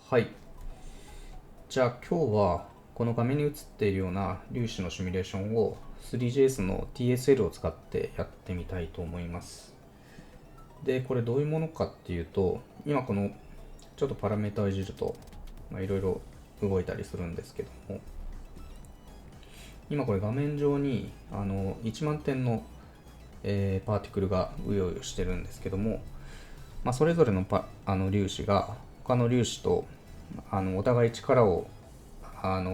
はい。じゃあ今日はこの画面に映っているような粒子のシミュレーションを 3JS の TSL を使ってやってみたいと思います。で、これどういうものかっていうと、今このちょっとパラメータをいじるといろいろ動いたりするんですけども、今これ画面上に1万点の、パーティクルがうようよしてるんですけども、それぞれの粒子が他の粒子とお互い力を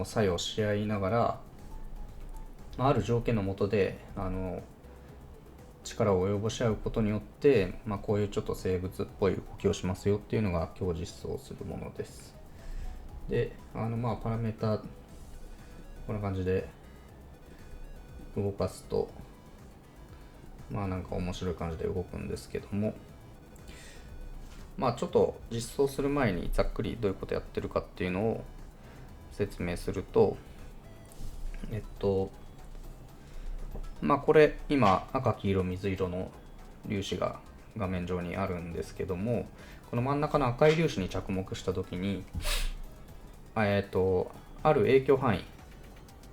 作用し合いながら、ある条件の下で力を及ぼし合うことによって、こういうちょっと生物っぽい動きをしますよっていうのが今日実装するものです。で、パラメータこんな感じで動かすと、なんか面白い感じで動くんですけども、ちょっと実装する前にざっくりどういうことやってるかっていうのを説明すると、これ今赤黄色水色の粒子が画面上にあるんですけども、この真ん中の赤い粒子に着目したときに、ある影響範囲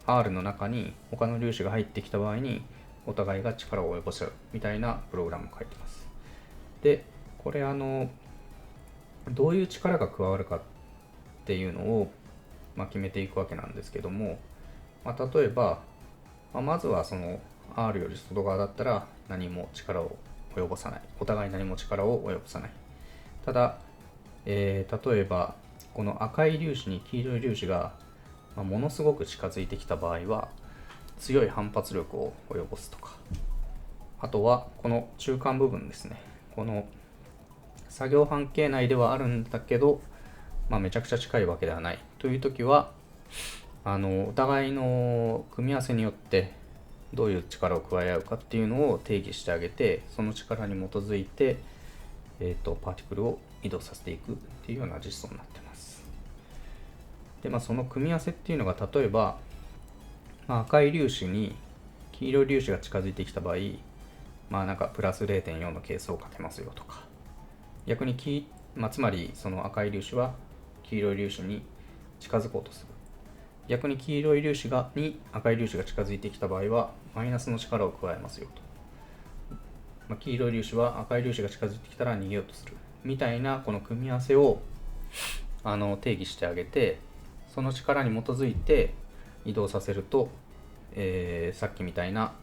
R の中に他の粒子が入ってきた場合にお互いが力を及ぼし合うみたいなプログラムを書いてます。で、これどういう力が加わるかっていうのを、決めていくわけなんですけども、例えば、まずはその R より外側だったら何も力を及ぼさない。お互い何も力を及ぼさない。ただ、例えばこの赤い粒子に黄色い粒子が、ものすごく近づいてきた場合は強い反発力を及ぼすとか、あとはこの中間部分ですね。この作業半径内ではあるんだけど、めちゃくちゃ近いわけではないという時は、お互いの組み合わせによってどういう力を加え合うかっていうのを定義してあげて、その力に基づいて、パーティクルを移動させていくっていうような実装になってます。で、その組み合わせっていうのが、例えば、赤い粒子に黄色い粒子が近づいてきた場合、なんかプラス 0.4 の係数をかけますよとか、逆につまりその赤い粒子は黄色い粒子に近づこうとする。逆に黄色い粒子に赤い粒子が近づいてきた場合はマイナスの力を加えますよと。黄色い粒子は赤い粒子が近づいてきたら逃げようとするみたいなこの組み合わせを定義してあげて、その力に基づいて移動させると、さっきみたいな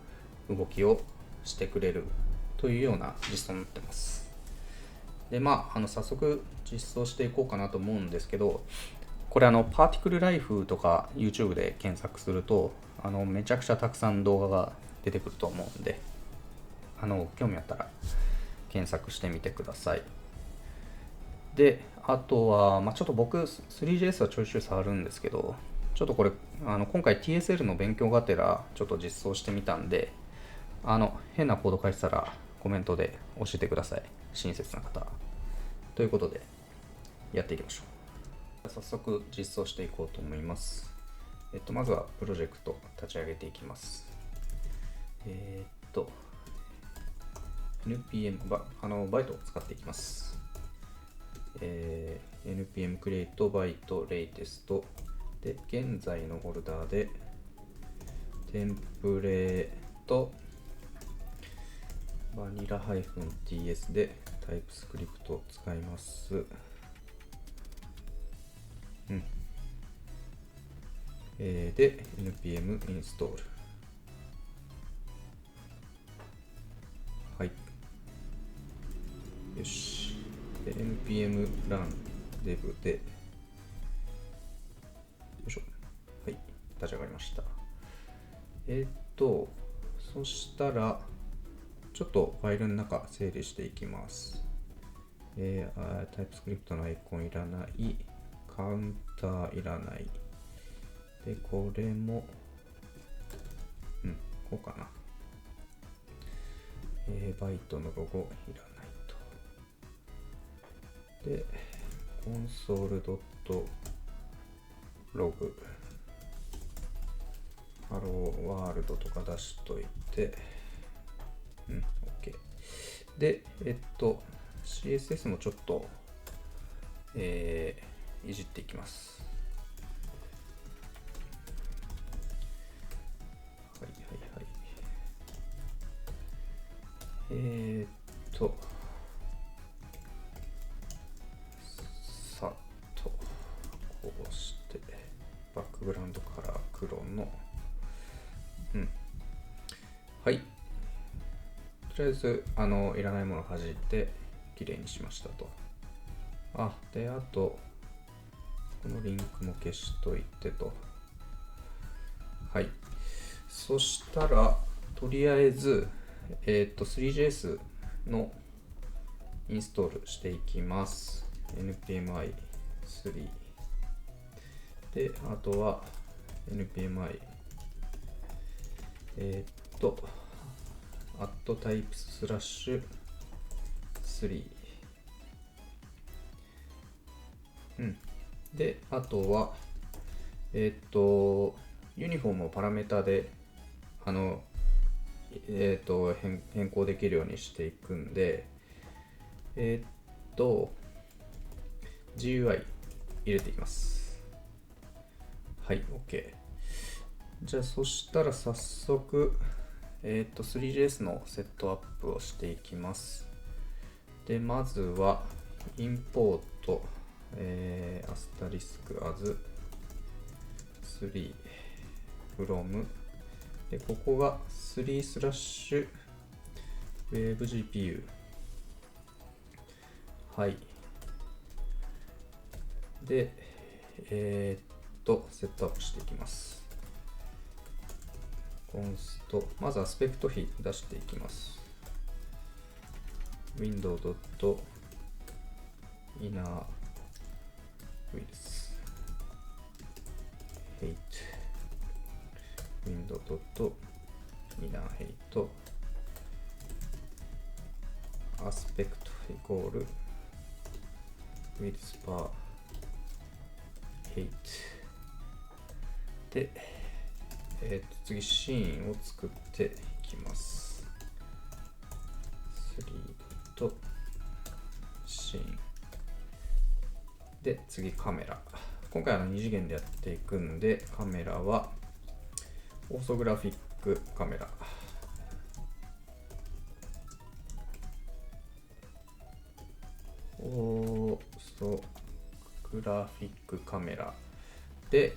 動きをしてくれるというような実装になってます。で、早速実装していこうかなと思うんですけど、これパーティクルライフとか YouTube で検索するとめちゃくちゃたくさん動画が出てくると思うんで、興味あったら検索してみてください。で、あとは、ちょっと僕 3JS はちょいちょい触るんですけど、ちょっとこれ今回 TSL の勉強がてらちょっと実装してみたんで、変なコード書いてたらコメントで教えてください、親切な方。ということでやっていきましょう。早速実装していこうと思います。まずはプロジェクト立ち上げていきます。npm バイトを使っていきます。npm create byte latest で、現在のフォルダーでテンプレートバニラ -ts でタイプスクリプトを使います。で npm install。 はい、よし。で npm run dev で、よいしょ。はい、立ち上がりました。そしたらちょっとファイルの中整理していきます。タイプスクリプトのアイコンいらない、カウンターいらない。で、これも、こうかな。バイトのロゴいらないと。で、コンソール .log、ハローワールドとか出しといて、OK。で、CSS もちょっと、いじっていきます。はいはいはい。さっとこうしてバックグラウンドカラー黒のはい。とりあえずいらないものを弾いてきれいにしましたと。であとこのリンクも消しといてと。はい。そしたらとりあえず3JS のインストールしていきます。npmi3 で、あとは npmi @types/3 で、あとはユニフォームをパラメータで変更できるようにしていくんでGUI 入れていきます。はい、OK。じゃあそしたら早速3JS のセットアップをしていきます。で、まずはインポートアスタリスク as 3 from で、ここが3/WebGPU。はい。で、セットアップしていきます。コンスト、まずアスペクト比出していきます。window.inner width height window.inner height aspect equal width per height で、次シーンを作っていきます。3シーンで、次カメラ。今回2次元でやっていくんで、カメラはオーソグラフィックカメラ。オーソグラフィックカメラで、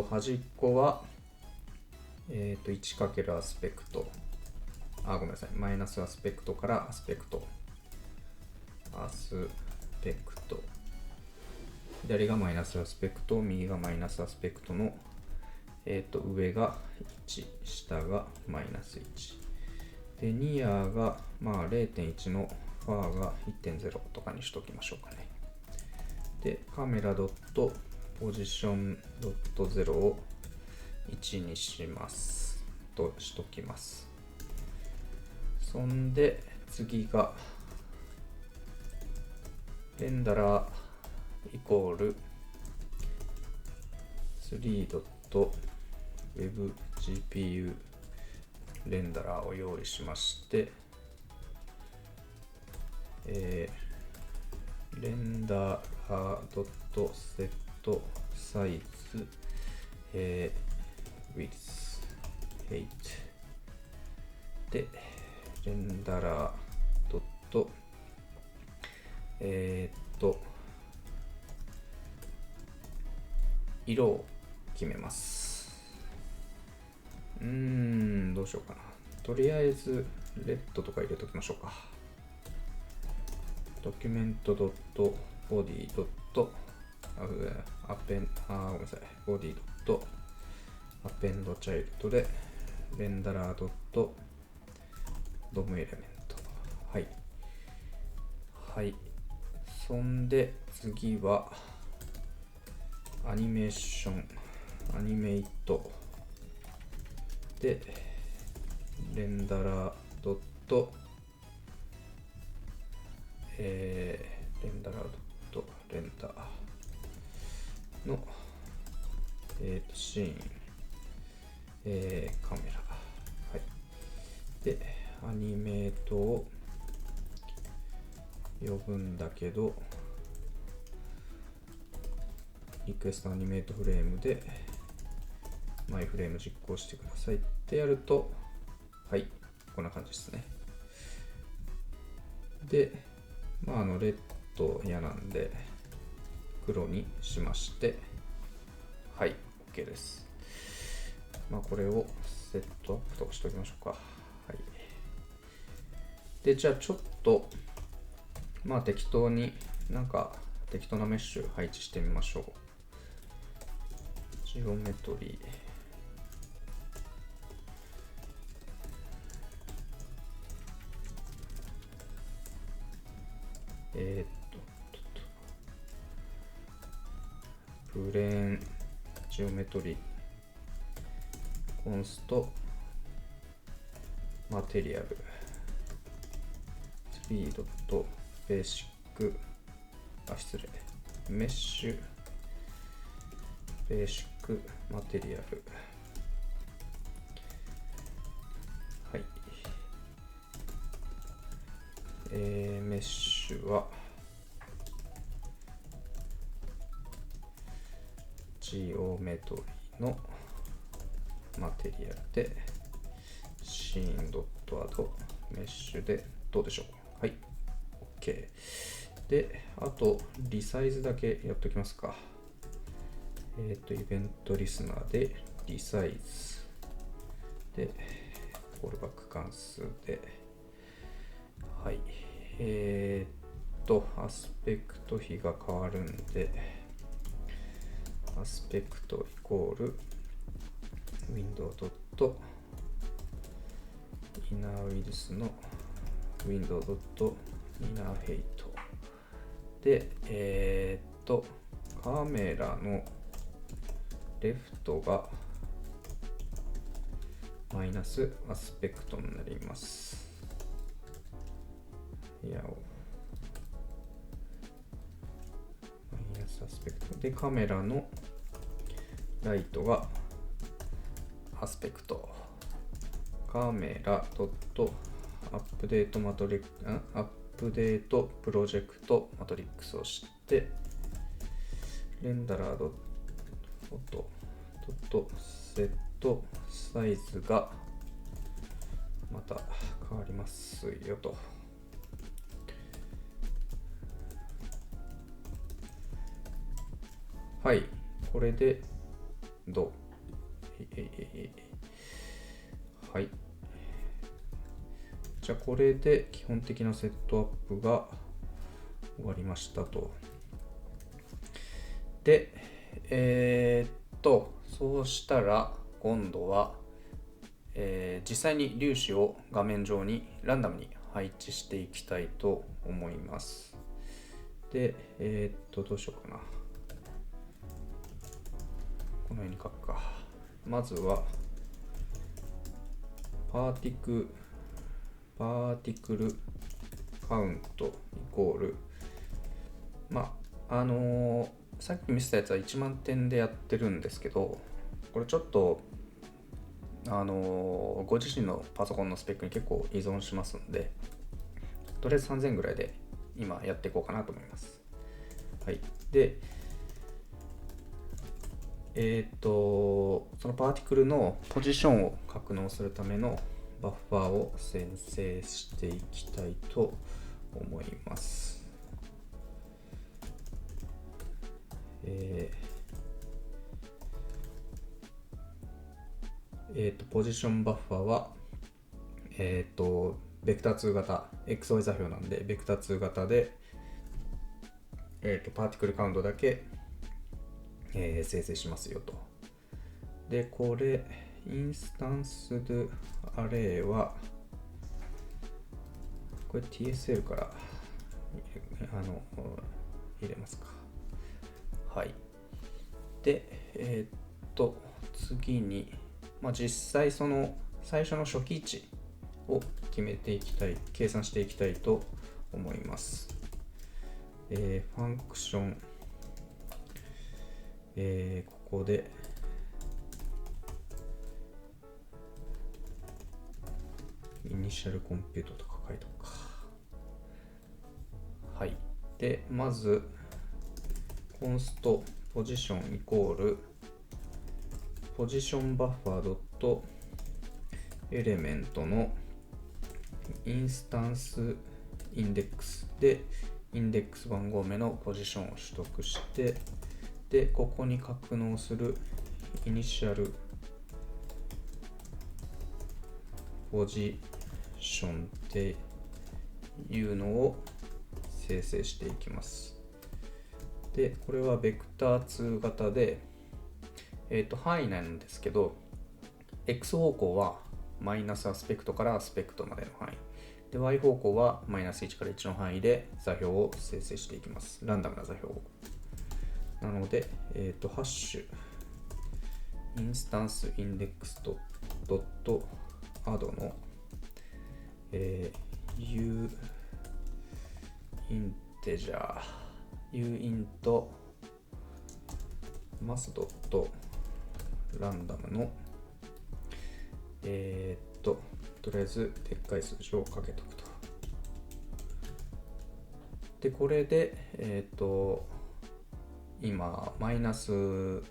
端っこは、1× アスペクト。ごめんなさい。マイナスアスペクトからアスペクト。左がマイナスアスペクト、右がマイナスアスペクトの、上が1、下がマイナス1。で、ニアが、0.1 のファーが 1.0 とかにしときましょうかね。で、カメラドットポジションドット0を1にしますとしときます。そんで次がレンダラーイコール 3.webgpu レンダラーを用意しまして、レンダラードットセットサイズ、width height でレンダラードット色を決めます。どうしようかな。とりあえずレッドとか入れときましょうか。ドキュメントドットボディドットごめんなさい。ボディドットアペンドチャイルドでレンダラードットドムエレメント。はい。はい。そんで次はアニメーション、アニメイトでレンダラードットレンダラードットレンダーのシーン、カメラ、はい、でアニメートを呼ぶんだけどリクエストアニメートフレームでマイフレーム実行してくださいってやると、はい、こんな感じですね。で、レッド嫌なんで黒にしまして、はい、OK です。これをセットアップとかしておきましょうか。はい。で、じゃあちょっと、適当に適当なメッシュ配置してみましょう。ジオメトリー。プレーンジオメトリコンストマテリアル3.basic メッシュベーシックマテリアル、はい、メッシュはジオメトリのマテリアルでシーンドットアドメッシュでどうでしょう。はい、OK。で、あとリサイズだけやっておきますか。イベントリスナーでリサイズでコールバック関数で、はい、アスペクト比が変わるんで、アスペクトイコールウィンドウドットイナーウィルスのウィンドウドットイナーヘイトで、カメラのレフトがマイナスアスペクトになります。マイナスアスペクトで、カメラのライトがアスペクト。カメラドットアップデートマトリックアップデートプロジェクトマトリックスをしてレンダラードットセットサイズがまた変わりますよと。はい、これでどう？はい。じゃあこれで基本的なセットアップが終わりましたと。で、そうしたら今度は、実際に粒子を画面上にランダムに配置していきたいと思います。で、どうしようかな。このように書くか。まずは、パーティクルカウントイコール、さっき見せたやつは1万点でやってるんですけど、これちょっとご自身のパソコンのスペックに結構依存しますんで、とりあえず3000ぐらいで今やっていこうかなと思います。はい。で、そのパーティクルのポジションを格納するためのバッファーを生成していきたいと思います。ポジションバッファーは、ベクター2型、XY 座標なんで、ベクター2型で、パーティクルカウントだけ、生成しますよと。で、これ、インスタンスドアレイは、これ TSL から入れますか。はい。で、次に、実際その最初の初期位置を決めていきたい、計算していきたいと思います。ファンクション、ここで、イニシャルコンピュートとか書いとくか。はい。で、まず、コンストポジションイコールポジションバッファードットエレメントのインスタンスインデックスでインデックス番号名のポジションを取得して、でここに格納するイニシャルポジションっていうのを生成していきます。でこれはベクター2型で、範囲なんですけど、x 方向はマイナスアスペクトからアスペクトまでの範囲で、y 方向はマイナス1から1の範囲で座標を生成していきます。ランダムな座標を。なので、ハッシュインスタンスインデックスドットアドの、u インテジャー u イントマスドットランダムのとりあえずでっかい数字をかけとくと。でこれで今マイナス0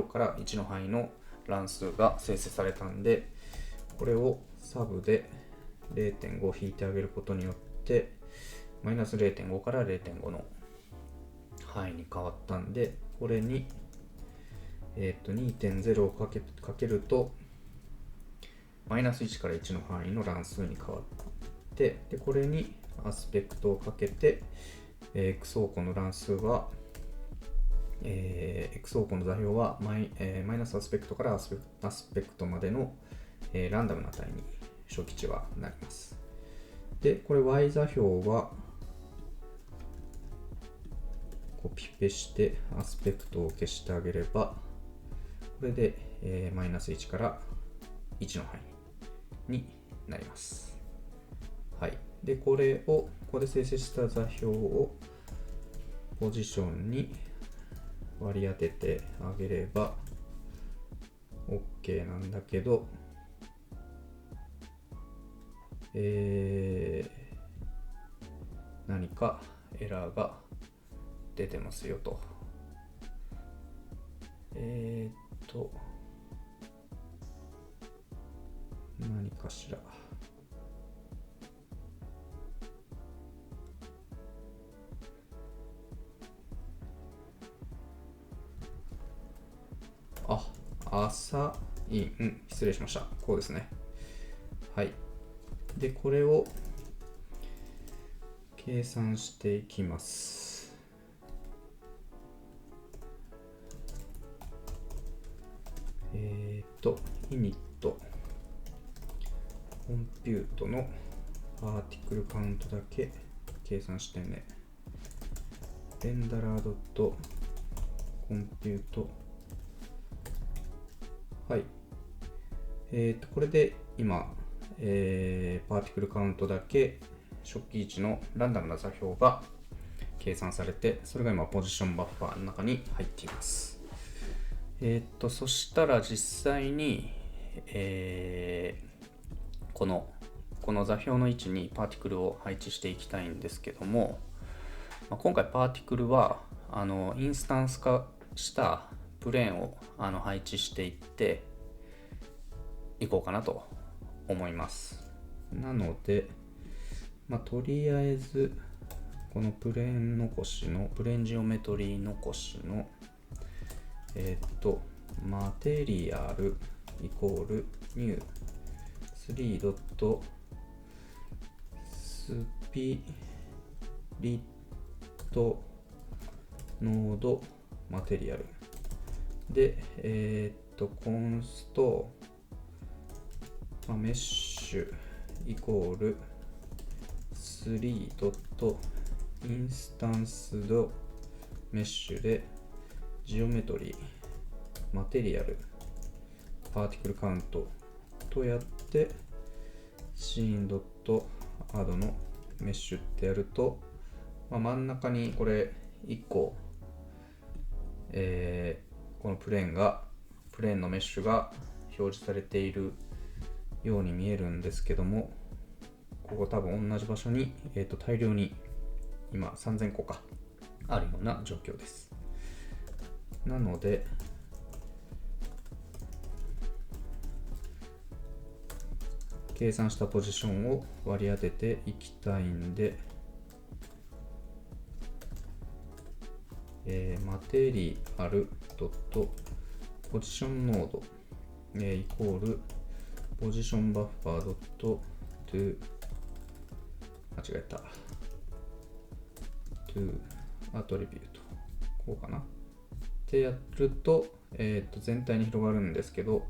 から1の範囲の乱数が生成されたんで、これをサブで 0.5 引いてあげることによってマイナス 0.5 から 0.5 の範囲に変わったんで、これに、2.0 をかけるとマイナス1から1の範囲の乱数に変わって、でこれにアスペクトをかけて、x 方向の乱数は、x 方向の座標はマイナスアスペクトからアスペクトまでの、ランダムな値に初期値はなります。でこれ y 座標はコピペしてアスペクトを消してあげれば、これで、マイナス1から1の範囲になります。はい。で、これを、ここで生成した座標をポジションに割り当ててあげれば OK なんだけど、何かエラーが出てますよと。何かしら。アサイン、失礼しました。こうですね。はい。で、これを計算していきます。イニット、コンピュートのパーティクルカウントだけ計算してね。レンダラードットコンピュート。はい。これで今、パーティクルカウントだけ初期位置のランダムな座標が計算されて、それが今ポジションバッファーの中に入っています。そしたら実際に、この座標の位置にパーティクルを配置していきたいんですけども、今回パーティクルはインスタンス化したプレーンを配置していっていこうかなと思います。なので、とりあえずこのプレーンジオメトリー残しのマテリアルイコールニュー3ドットスピリットノードマテリアルで、コンスト、メッシュイコール3ドットインスタンスドメッシュでジオメトリーマテリアルパーティクルカウントとやってシーンドットアドのメッシュってやると、真ん中にこれ1個、このプレーンのメッシュが表示されているように見えるんですけども、ここ多分同じ場所に、大量に今3000個かあるような状況です。なので、計算したポジションを割り当てていきたいんで、マテリアルドットポジションノード、イコールポジションバッファードットトゥ間違えたトゥアトリビュート、こうかなってやると、全体に広がるんですけど、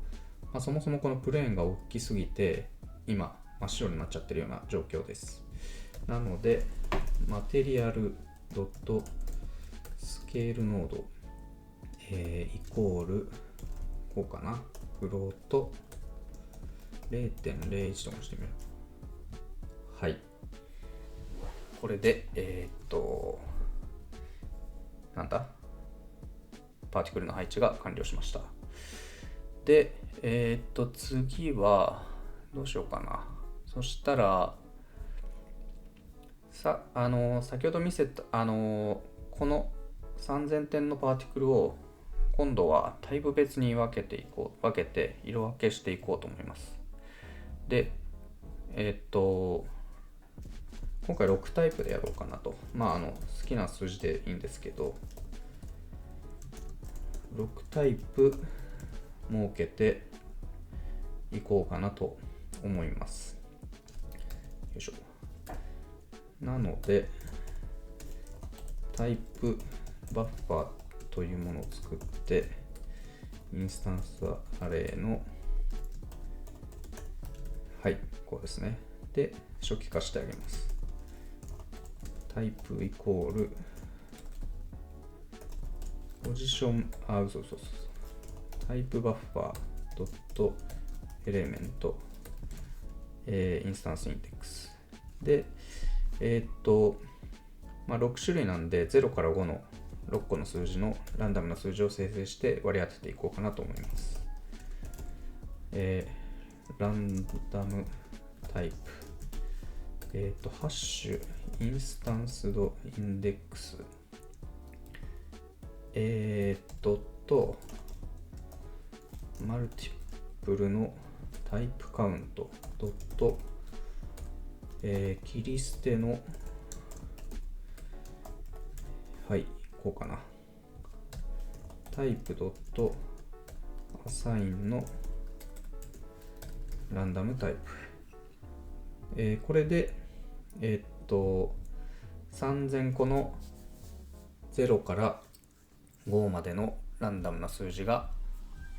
そもそもこのプレーンが大きすぎて今真っ白になっちゃってるような状況です。なのでマテリアルドットスケールノード、イコールこうかな、フロート 0.01 とかしてみる。はい、これでなんだパーティクルの配置が完了しました。で次はどうしようかな。そしたら先ほど見せたこの3000点のパーティクルを今度はタイプ別に分けて色分けしていこうと思います。で今回6タイプでやろうかなと。好きな数字でいいんですけど、6タイプ設けていこうかなと思います。よいしょ。なので、タイプバッファーというものを作って、インスタンスアレイの、はい、こうですね。で、初期化してあげます。タイプイコール、ポジション、タイプバッファードットエレメント、インスタンスインデックス。で、6種類なんで0から5の6個の数字のランダムな数字を生成して割り当てていこうかなと思います。ランダムタイプ、ハッシュインスタンスドインデックス、マルティプルのタイプカウントドット、切り捨ての、はい、こうかな。タイプドットアサインのランダムタイプ。これで、3000個の0から5までのランダムな数字が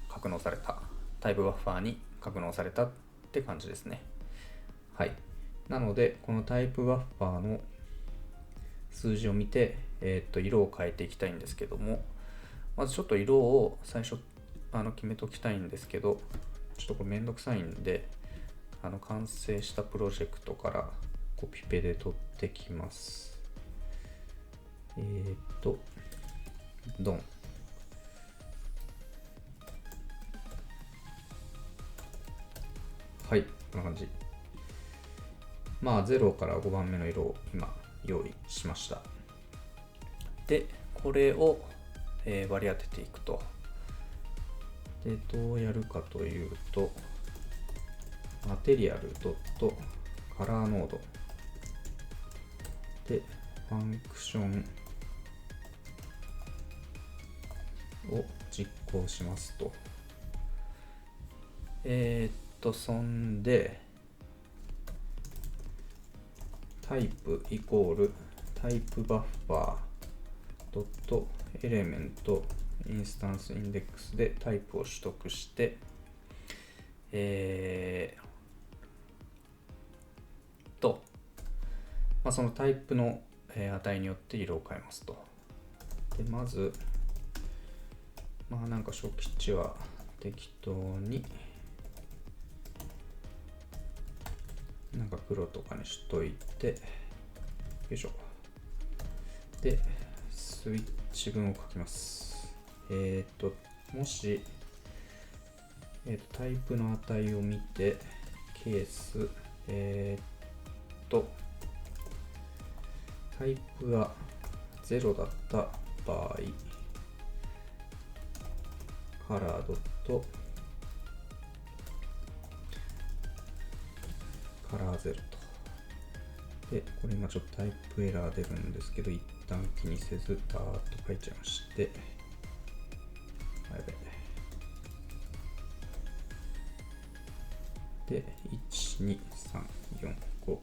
格納された、タイプバッファーに格納されたって感じですね。はい。なので、このタイプバッファーの数字を見て、色を変えていきたいんですけども、まずちょっと色を最初決めておきたいんですけど、ちょっとこれめんどくさいんで、完成したプロジェクトからコピペで取ってきます。ドン。はい、こんな感じ。0から5番目の色を今用意しました。で、これを、割り当てていくと。で、どうやるかというと、マテリアルドットカラーノードで、ファンクションを実行しますと。そんで、タイプイコールタイプバッファードットエレメントインスタンスインデックスでタイプを取得して、そのタイプの値によって色を変えますと。で、まず、なんか初期値は適当に、なんか黒とかにしといて、よいしょ。で、スイッチ分を書きます。もし、タイプの値を見て、ケース、タイプが0だった場合、カラードットカラーゼロと。で、これ今ちょっとタイプエラー出るんですけど、一旦気にせずダーッと書いちゃいまして、やべで、1、2、3、4、5。は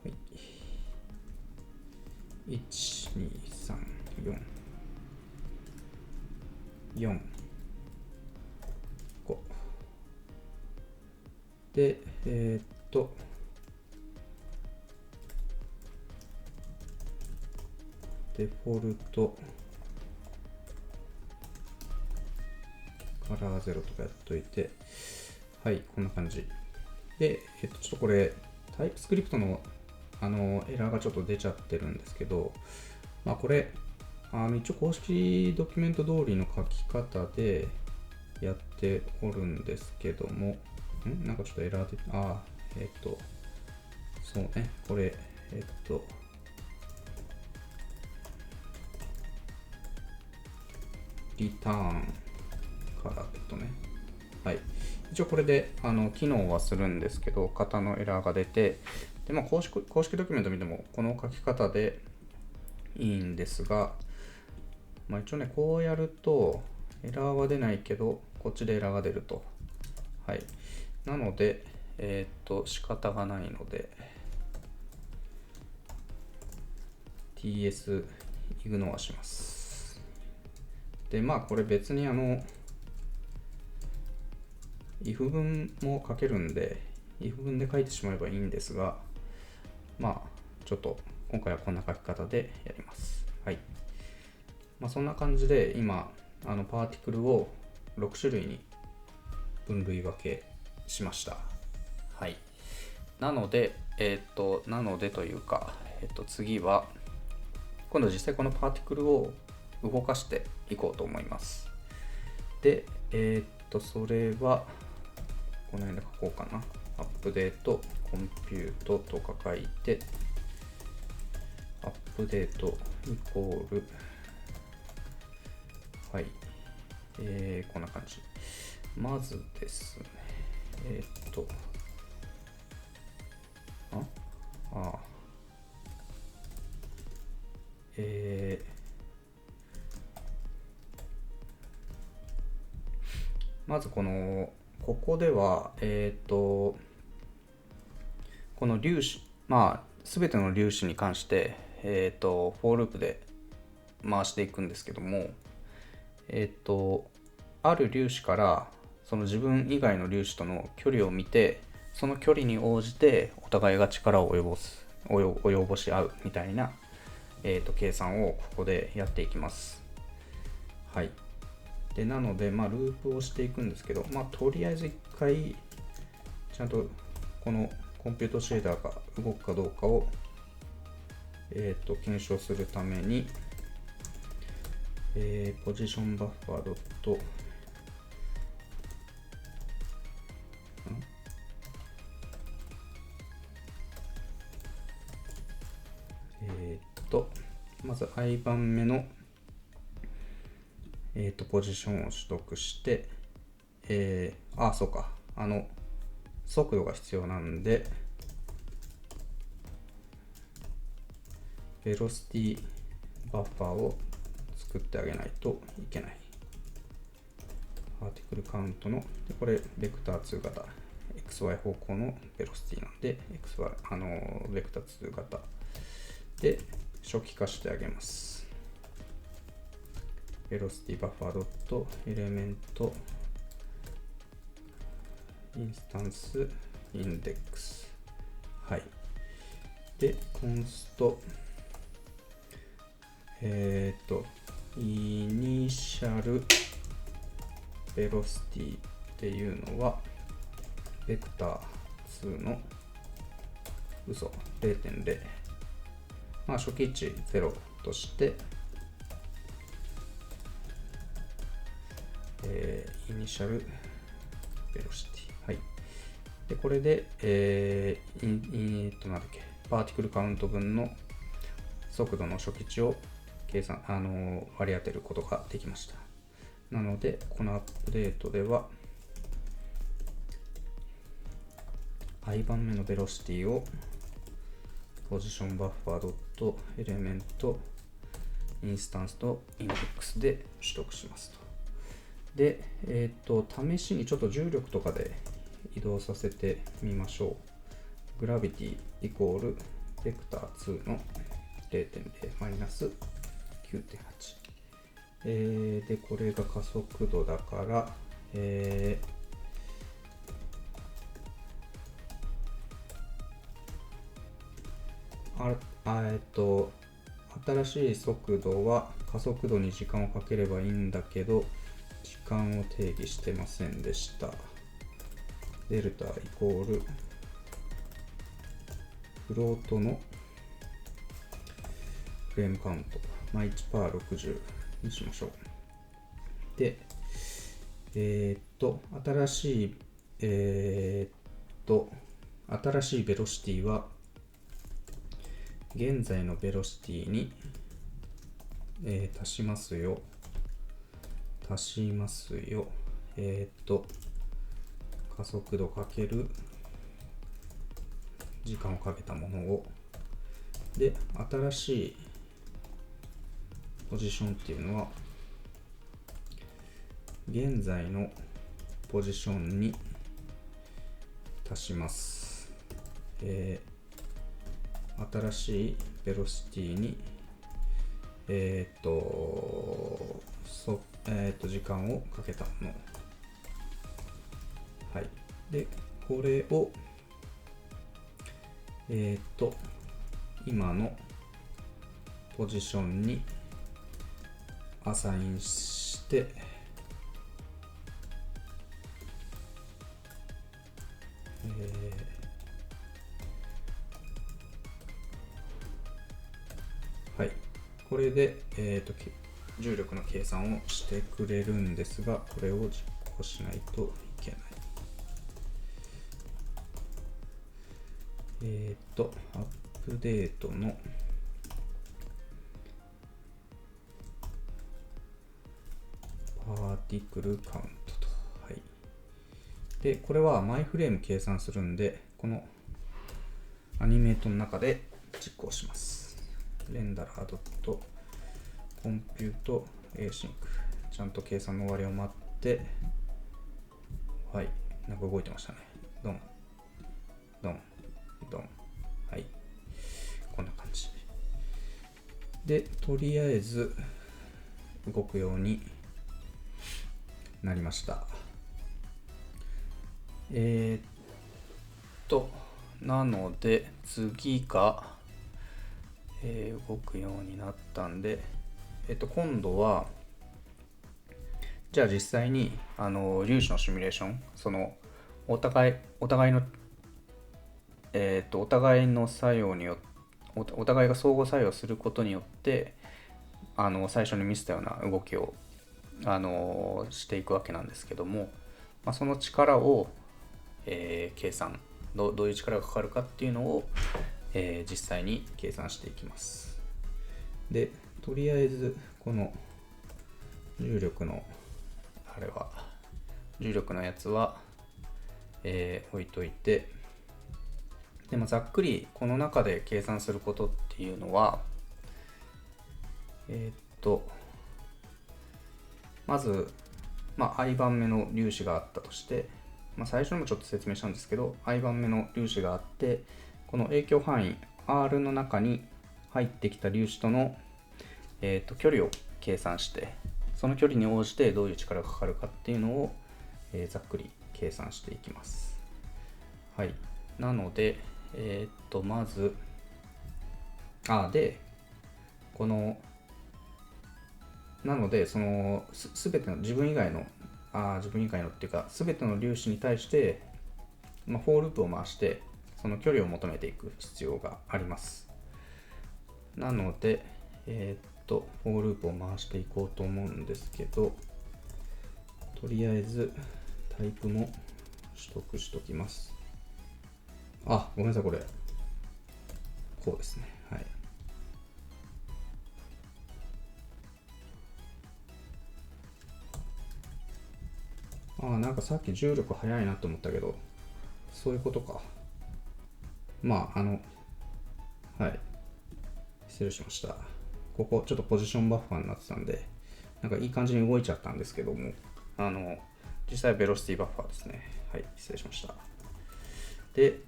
い。1、2、3、4、4、5。で、デフォルトカラーゼロとかやっといて、はい、こんな感じ。で、ちょっとこれ、タイプスクリプトのエラーがちょっと出ちゃってるんですけど、まあこれ、一応公式ドキュメント通りの書き方でやっておるんですけども、なんかちょっとエラーで、そうね、これ、リターンからね。はい。一応これで機能はするんですけど、型のエラーが出て、で、まあ、公式ドキュメント見ても、この書き方でいいんですが、まあ、一応ね、こうやると、エラーは出ないけど、こっちでエラーが出ると。はい。なので、仕方がないので、ts イグノアします。で、まあ、これ別にif 文も書けるんで、if 文で書いてしまえばいいんですが、まあ、ちょっと今回はこんな書き方でやります。はい。まあ、そんな感じで今、パーティクルを6種類に分類分けしました。はい。なのでというか、次は、今度実際このパーティクルを動かしていこうと思います。で、それは、この辺で書こうかな。アップデート、コンピュートとか書いて、アップデートイコール、はい、こんな感じ。まずですね、まずここでは、この粒子、まあ、すべての粒子に関して、フォーループで回していくんですけども、ある粒子からその自分以外の粒子との距離を見て、その距離に応じてお互いが力を及ぼし合うみたいな、計算をここでやっていきます。はい。で、なので、まあ、ループをしていくんですけど、まあ、とりあえず一回、ちゃんとこのコンピュートシェーダーが動くかどうかを、検証するために、ポジションバッファードットまず i 番目の、ポジションを取得して、そうか、速度が必要なんで、ベロシティバッファーを作ってあげないといけない。パーティクルカウントの、これ、ベクター2型、XY 方向のベロシティなんで、ベクター2型で初期化してあげます。ベロシティバッファードットエレメントインスタンスインデックス。はい。で、コンスト、イニシャルベロシティっていうのは、ベクター2の嘘 0.0。まあ、初期値0として、イニシャルベロシティ。はい。で、これで、なんだっけ、パーティクルカウント分の速度の初期値を割り当てることができました。なので、このアップデートでは、i 番目のベロシティをポジションバッファードットエレメントインスタンスとインデックスで取得しますと。で、試しにちょっと重力とかで移動させてみましょう。グラビティイコールベクター2の 0.0 マイナス 9.8。で、これが加速度だから、新しい速度は加速度に時間をかければいいんだけど、時間を定義してませんでした。デルタイコールフロートのフレームカウント、1パー60にしましょう。で、新しいベロシティは現在のベロシティに、足しますよ。加速度かける時間をかけたものを、で、新しいポジションっていうのは、現在のポジションに足します。新しいベロシティに、時間をかけたもの。はい。で、これを、今のポジションにアサインして、はい。これで、重力の計算をしてくれるんですが、これを実行しないといけない。アップデートのパーティクルカウントと。はい。で、これはマイフレーム計算するんで、このアニメートの中で実行します。レンダラードットコンピュート async。ちゃんと計算の終わりを待って、はい。なんか動いてましたね。ドン、ドン、ドン。はい。こんな感じ。で、とりあえず動くようになりました。なので次が、動くようになったんで、今度はじゃあ実際に粒子のシミュレーション、そのお互いのお互いの作用によってお互いが相互作用することによって最初に見せたような動きをしていくわけなんですけども、その力を、計算どういう力がかかるかっていうのを、実際に計算していきます。で、とりあえずこの重力のやつは、置いといて、でざっくりこの中で計算することっていうのは、まず、i 番目の粒子があったとして、最初にもちょっと説明したんですけど、i 番目の粒子があって、この影響範囲 R の中に入ってきた粒子との、距離を計算して、その距離に応じてどういう力がかかるかっていうのを、ざっくり計算していきます。はい。なので、まず、なので、そのすべての自分以外のっていうか、すべての粒子に対して、フォーループを回して、その距離を求めていく必要があります。なので、フォーループを回していこうと思うんですけど、とりあえずタイプも取得しときます。ごめんなさい、これ。こうですね。はい。なんかさっき重力速いなと思ったけど、そういうことか。はい。失礼しました。ここちょっとポジションバッファーになってたんで、なんかいい感じに動いちゃったんですけども、実際はベロシティバッファーですね。はい、失礼しました。で、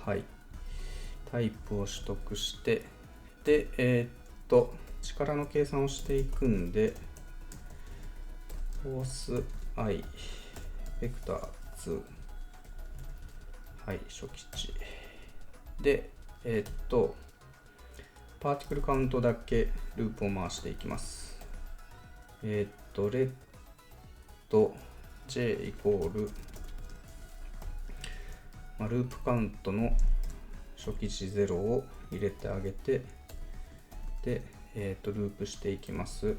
はい。タイプを取得して、で、力の計算をしていくんで、フォース i、ベクター2、はい、初期値。で、パーティクルカウントだけループを回していきます。レッド j イコール、ループカウントの初期値0を入れてあげて、で、ループしていきます。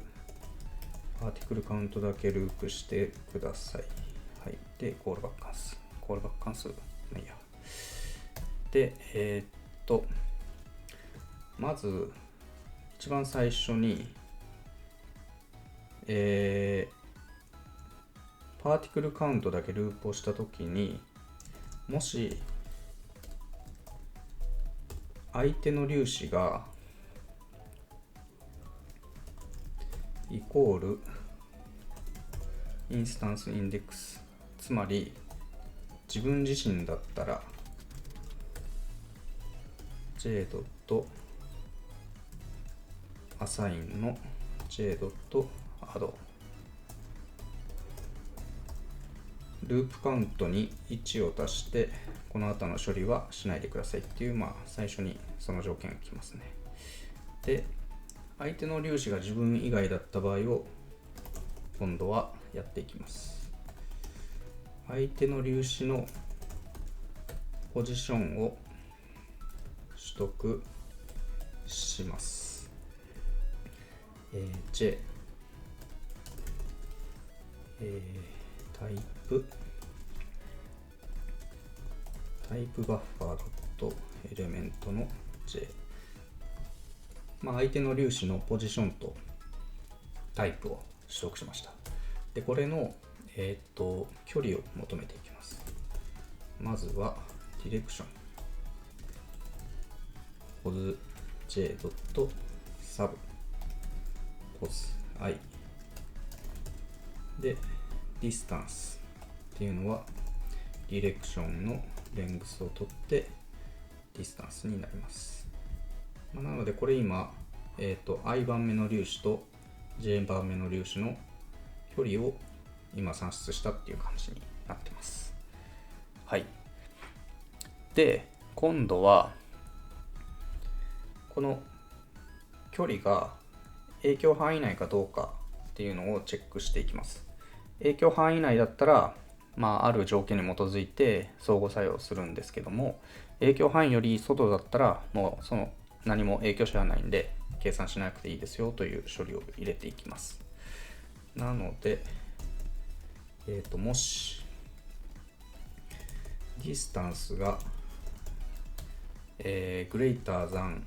パーティクルカウントだけループしてください。はい。で、コールバック関数。コールバック関数。まあいいや。で、まず、一番最初に、パーティクルカウントだけループをしたときに、もし、相手の粒子が、イコール、インスタンスインデックス。つまり、自分自身だったら、j ドットアサインの j ドットアドループカウントに1を足してこの後の処理はしないでくださいっていう、最初にその条件が来ますね。で、相手の粒子が自分以外だった場合を今度はやっていきます。相手の粒子のポジションを取得します。J、タイプバッファードットエレメントの J、相手の粒子のポジションとタイプを取得しました。で、これの、距離を求めていきます。まずはディレクションポズ J ドットサブポズ I でディスタンスっていうのはディレクションのレングスを取ってディスタンスになります。なのでこれ今、I 番目の粒子と J 番目の粒子の距離を今算出したっていう感じになってます。はい。で、今度はこの距離が影響範囲内かどうかっていうのをチェックしていきます。影響範囲内だったら、ある条件に基づいて相互作用するんですけども、影響範囲より外だったらもうその何も影響者はないんで計算しなくていいですよという処理を入れていきます。なので、もしディスタンスが、グレーターザン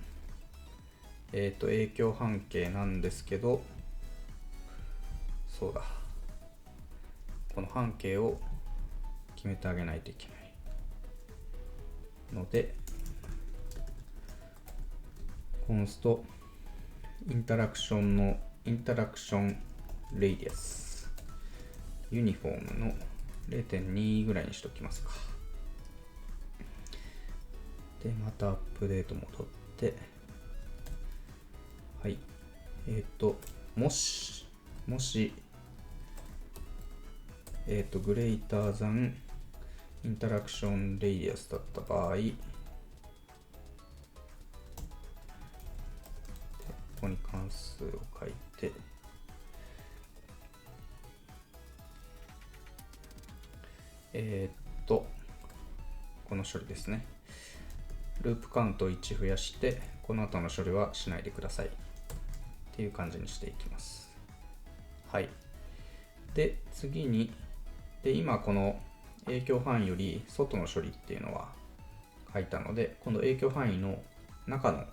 影響半径なんですけど、そうだ、この半径を決めてあげないといけないので、コンストインタラクションレイディアスユニフォームの 0.2 ぐらいにしときますか。で、またアップデート戻って、はい。もし、グレーターザンインタラクションレイディアスだった場合、ここに関数を書いて、この処理ですね。ループカウントを1増やして、この後の処理はしないでください。っていう感じにしていきます。はい。で、次に、今この影響範囲より外の処理っていうのは書いたので、今度影響範囲の中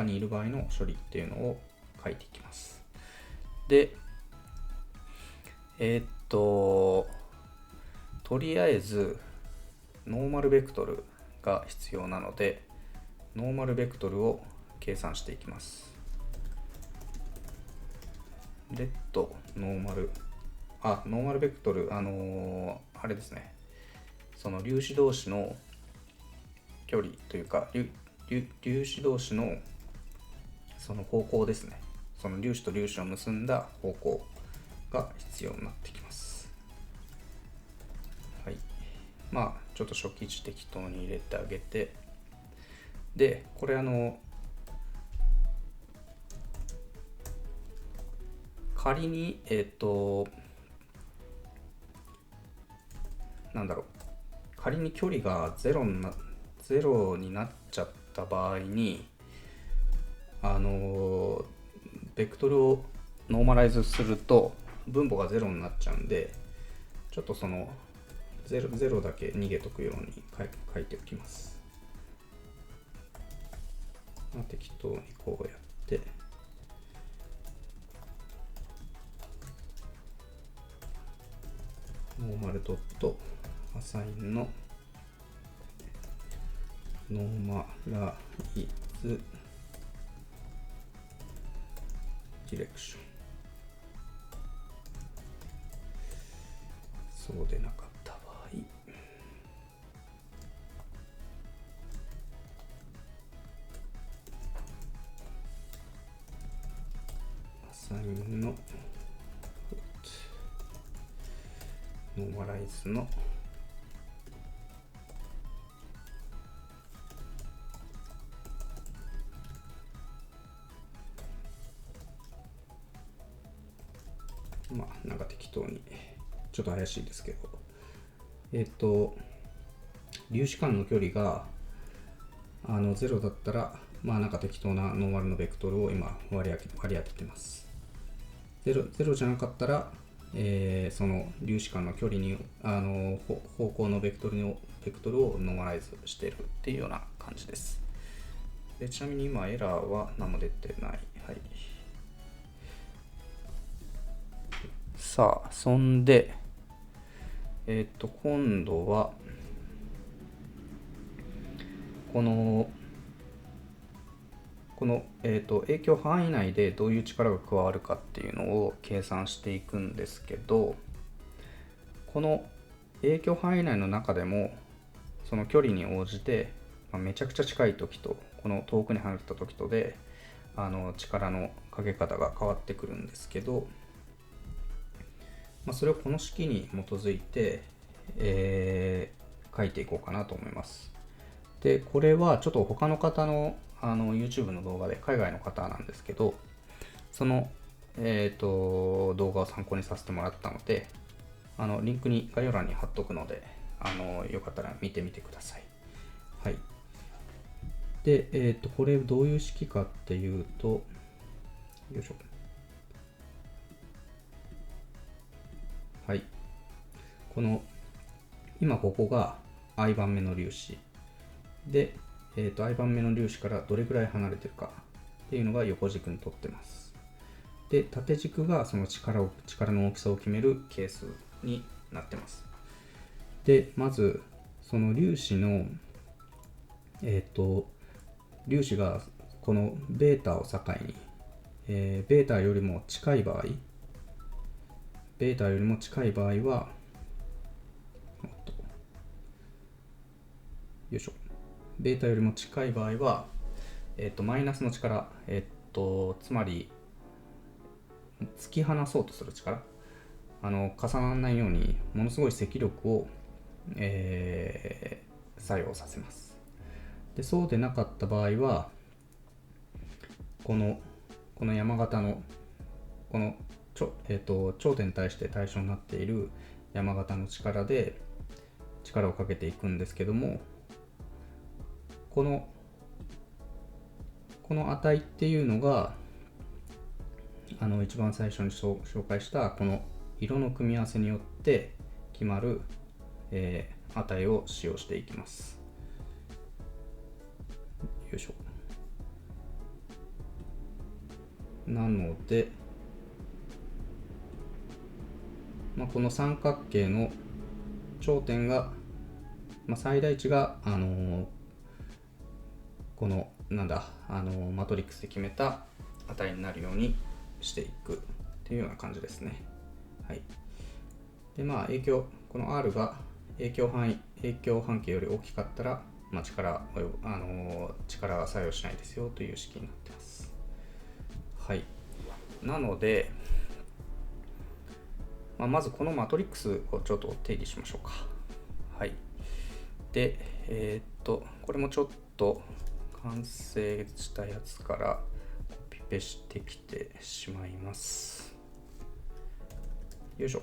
にいる場合の処理っていうのを書いていきます。で、とりあえずノーマルベクトルが必要なので、ノーマルベクトルを計算していきます。レッドノーマル、ノーマルベクトル、あれですね、その粒子同士の距離というか、粒子同士のその方向ですね。その粒子と粒子を結んだ方向が必要になってきます。はい。ちょっと初期値適当に入れてあげて、で、これ仮に、仮に距離が0になっちゃった場合に、ベクトルをノーマライズすると分母が0になっちゃうんで、ちょっとその 0だけ逃げとくように書いておきます。適当にこうやって、ノーマルドットアサインのノーマライズディレクション。そうでなかった場合、アサインのノーマライズのなんか適当に、ちょっと怪しいですけど、粒子間の距離が0だったら、なんか適当なノーマルのベクトルを今割り当ててます。0じゃなかったら、その粒子間の距離に方向のベクトルをノーマライズしているっていうような感じです。で、ちなみに今エラーは何も出てない。はい。さあ、そんで、今度はこの影響範囲内でどういう力が加わるかっていうのを計算していくんですけど、この影響範囲内の中でもその距離に応じて、めちゃくちゃ近い時とこの遠くに離れた時とで力のかけ方が変わってくるんですけど、それをこの式に基づいて、書いていこうかなと思います。で、これはちょっと他の方のYouTube の動画で、海外の方なんですけど、その、動画を参考にさせてもらったので、リンクに概要欄に貼っとくので、よかったら見てみてください。はい。で、これどういう式かっていうと、よいしょ。はい。今ここが i 番目の粒子で、i 番目の粒子からどれくらい離れてるかっていうのが横軸にとってます。で、縦軸がその力の大きさを決める係数になってます。で、まずその粒子の粒子がこのベータを境に、ベータよりも近い場合は、よいしょ。ベータよりも近い場合は、マイナスの力、つまり、突き放そうとする力、重ならないように、ものすごい積力を、作用させます。で、そうでなかった場合は、この山形の、この頂点に対して対象になっている山形の力で力をかけていくんですけども、この値っていうのが一番最初に紹介したこの色の組み合わせによって決まる、値を使用していきます。よいしょ。なので、この三角形の頂点が、最大値が、このマトリックスで決めた値になるようにしていくっていうような感じですね。はい。で、この R が影響半径より大きかったら、力が作用しないですよという式になってます。はい。なので、まずこのマトリックスをちょっと定義しましょうか。はい。で、これもちょっと完成したやつからコピペしてきてしまいます。よいしょ。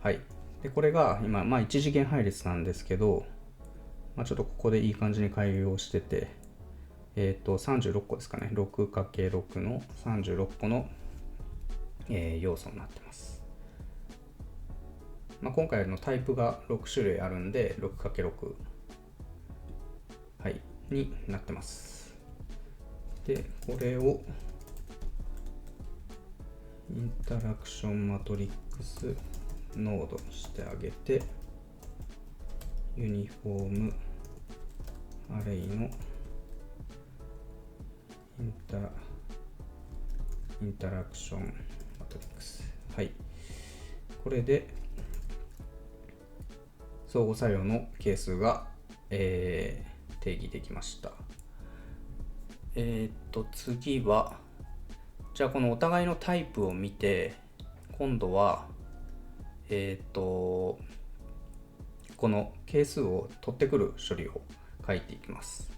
はい。で、これが今、1次元配列なんですけど、ちょっとここでいい感じに改良してて、36個ですかね。6×6 の36個の、要素になってます。今回のタイプが6種類あるんで、6×6、はい、になってます。で、これをインタラクションマトリックスノードにしてあげて、ユニフォームアレイのインタラクションマトリックス。はい。これで、相互作用の係数が、定義できました。次は、じゃあこのお互いのタイプを見て、今度は、この係数を取ってくる処理を書いていきます。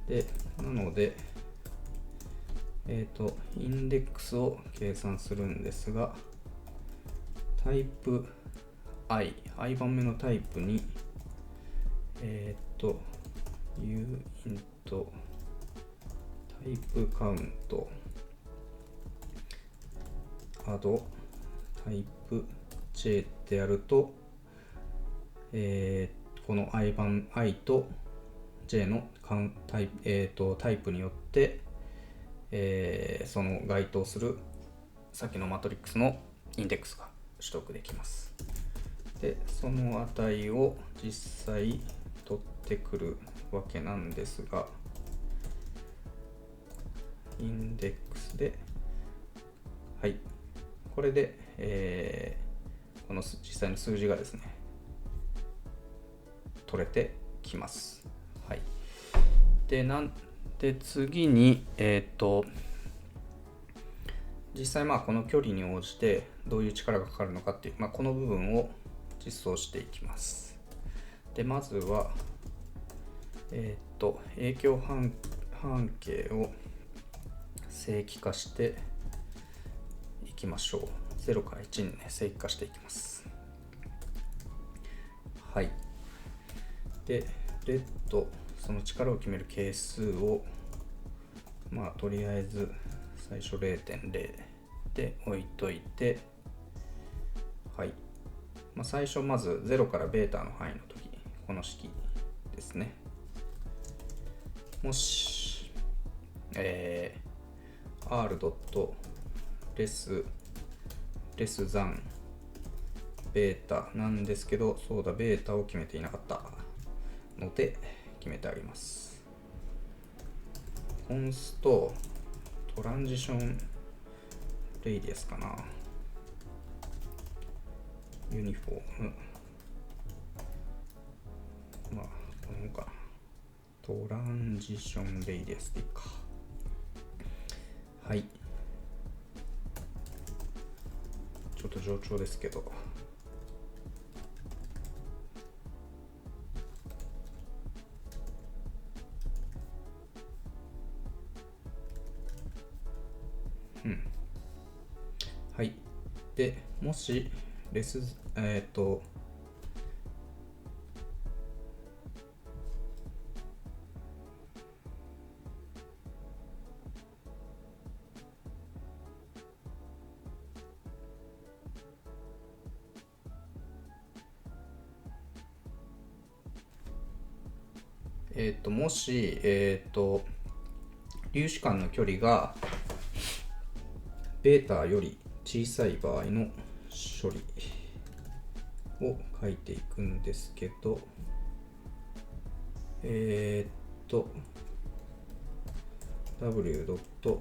で、なので、インデックスを計算するんですが、タイプ i 番目のタイプに、u イントタイプカウントアドタイプ j ってやると、この i と j のタイプによって、その該当するさっきのマトリックスのインデックスが取得できます。で、その値を実際取ってくるわけなんですが、インデックスで、はい、これで、この実際の数字がですね、取れてきます。はい。で、次に、実際この距離に応じてどういう力がかかるのかっていう、この部分を実装していきます。で、まずは、影響半径を正規化していきましょう。0から1にね、正規化していきます。はい。で、レッド、その力を決める係数を、とりあえず最初 0.0 で置いといて、はい。最初まず0からベータの範囲の時、この式ですね。もし、r.less than ベータなんですけど、そうだ、ベータを決めていなかったので、決めてあげます。コンストトランジションレイディアスかな。ユニフォーム。この辺かな。トランジションレイディアスでいいか。はい。ちょっと冗長ですけど。はい。で、もし、もし、粒子間の距離がベータより小さい場合の処理を書いていくんですけど、w ドット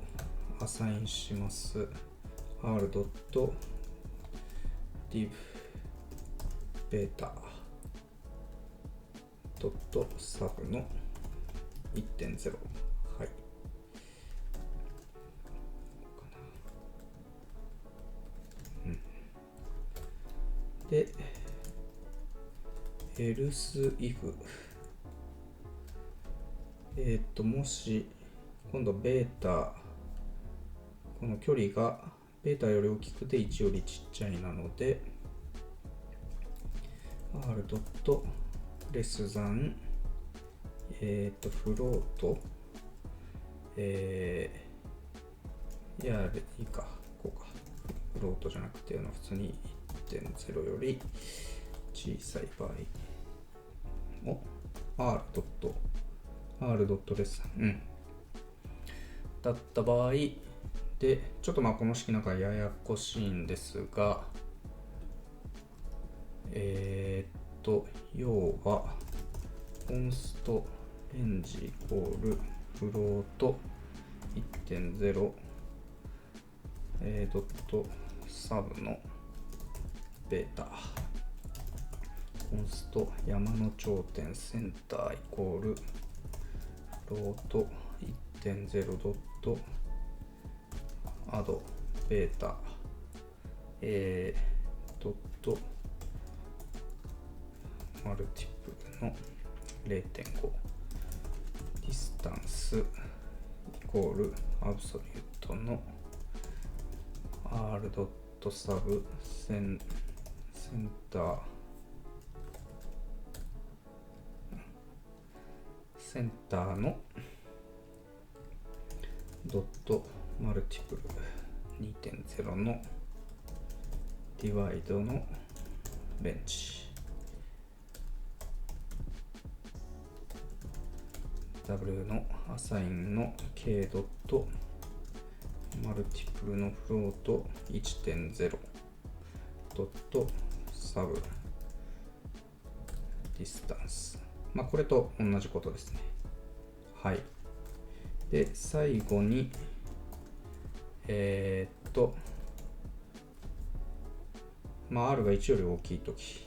アサインします r ドット div ベータドットサブの 1.0。 はい、で else if もし今度ベータ、この距離がベータより大きくて1よりちっちゃいなので r ドットレスザンフロートいやいいか、こうか、フロートじゃなくて普通に 1.0 より小さい場合を r ドットレスザン、だった場合で、ちょっとこの式なんかややこしいんですが、要はコンストレンジイコールフロート 1.0 ドットサブのベータコンスト山の頂点センターイコールフロート 1.0 ドットアドベータドットマルティプルの 0.5 ディスタンスイコールアブソリュートの r ドットサブセンターのドットマルティプル 2.0 のディワイドのレンジW のアサインの K ドットマルティプルのフロート 1.0 ドットサブディスタンス、これと同じことですね。はい。で最後にR が1より大きいとき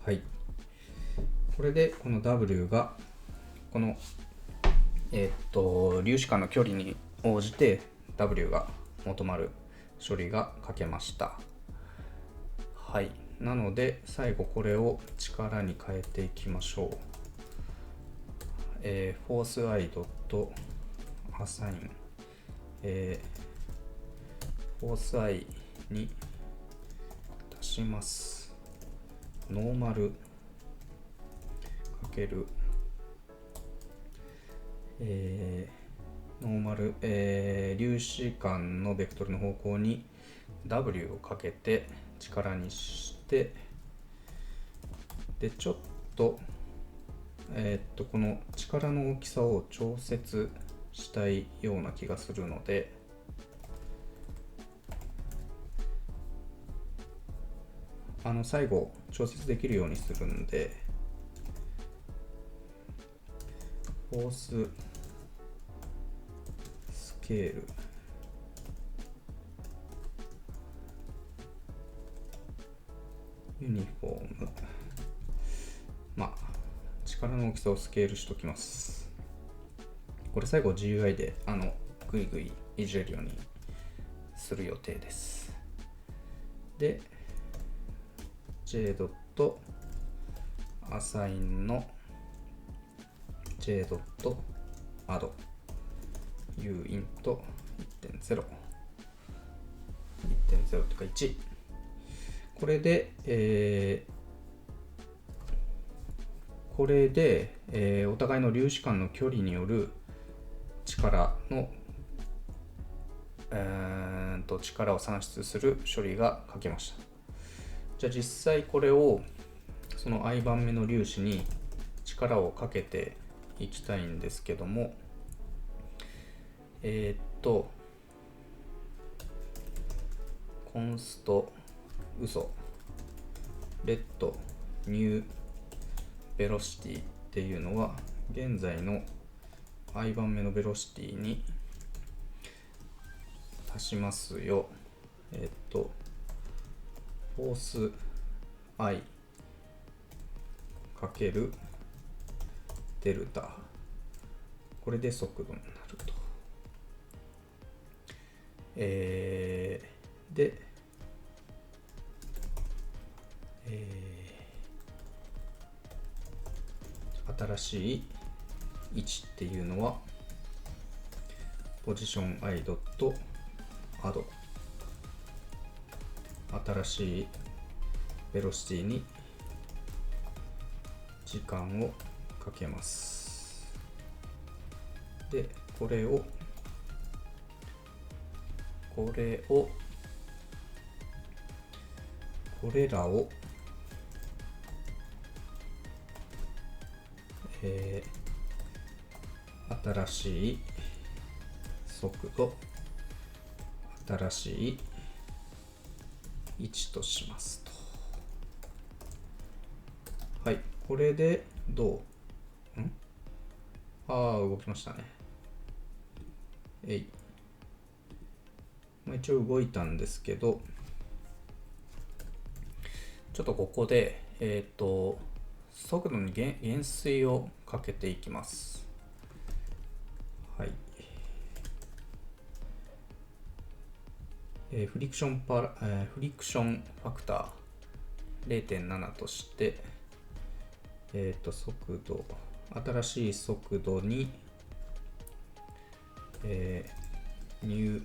はい。これでこの W がこの粒子間の距離に応じて W が求まる処理が書けました。はい。なので最後これを力に変えていきましょう。force i ドットアサインforce i に足しますノーマルかけるノーマル、粒子間のベクトルの方向に W をかけて力にしてでちょっとこの力の大きさを調節したいような気がするので最後調節できるようにするんでフォーススケールユニフォーム力の大きさをスケールしときます。これ最後 GUI でぐいぐいいじれるようにする予定です。でJ ドットアサインの J ドットアド U イント 1.0 1.0 とか1。これで、お互いの粒子間の距離による力の、力を算出する処理が書けました。じゃあ実際これをその i 番目の粒子に力をかけていきたいんですけども、コンスト嘘レッドニューベロシティっていうのは現在の i 番目のベロシティに足しますよ。フォース i かけるデルタ、これで速度になると。で、新しい位置っていうのはポジション i ドットアド、新しいベロシティに時間をかけます。で、これらを新しい速度、新しい位置としますと。はい、これで動きましたね。一応動いたんですけど、ちょっとここで、速度に減衰をかけていきます。はい。フリクションファクター 0.7 として、速度、新しい速度に、ニュー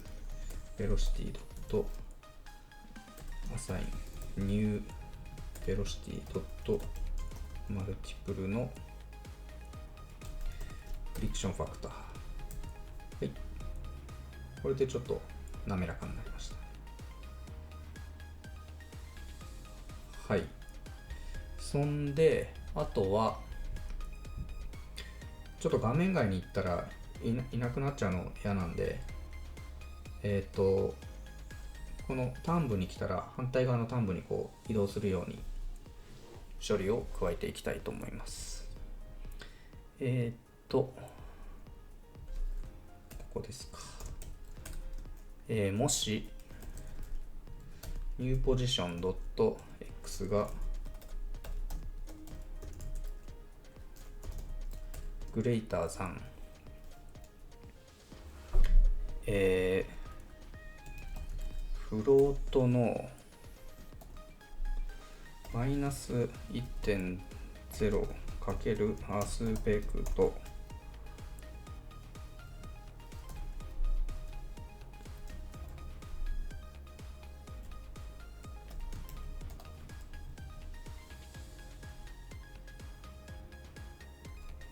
ベロシティドットアサインニューベロシティドットマルティプルのフリクションファクター。はい。これでちょっと滑らかになりました。はい。そんで、あとは、ちょっと画面外に行ったらいなくなっちゃうの嫌なんで、この端部に来たら反対側の端部にこう移動するように処理を加えていきたいと思います。ここですか。もしニューポジション .x がグレーター3、フロートのマイナス 1.0 かけるアスペクト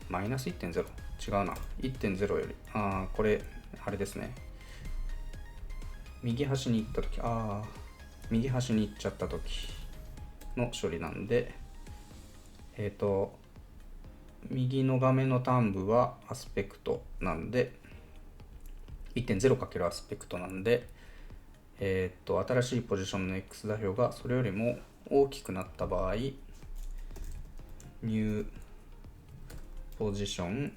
マイナス 1.0 違うな。 1.0 よりこれあれですね。右端に行ったとき、右端に行っちゃったときの処理なんで、右の画面の端部はアスペクトなんで、1.0 かけるアスペクトなんで、新しいポジションの X 座標がそれよりも大きくなった場合、ニューポジション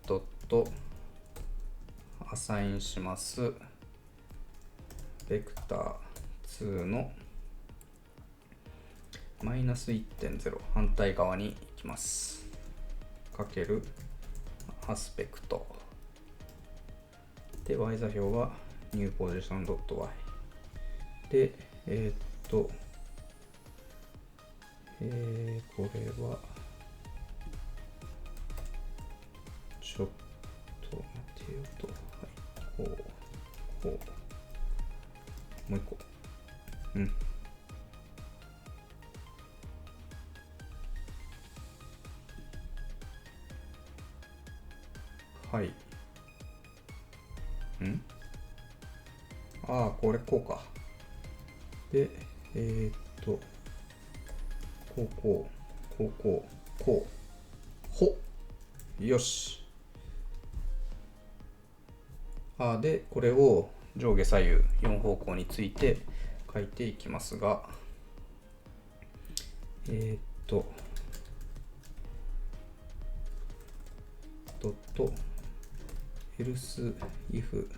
ドットアサインしますベクター2のマイナス 1.0 反対側に行きますかけるアスペクトで y 座標はニューポジションドット y でこれはちょっと待てよと、はい、こううん。はい。ああ、これこうか。で、こう、こう、こう、こう、こう。ほっ。よし。で、これを上下左右4方向について書いていきますが、ドット else if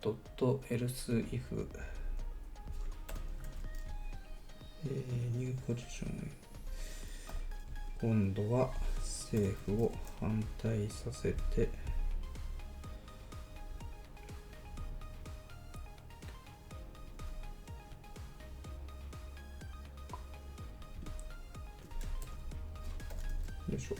ドット else if ニューポジション、今度はセーフを反対させて、よいしょ。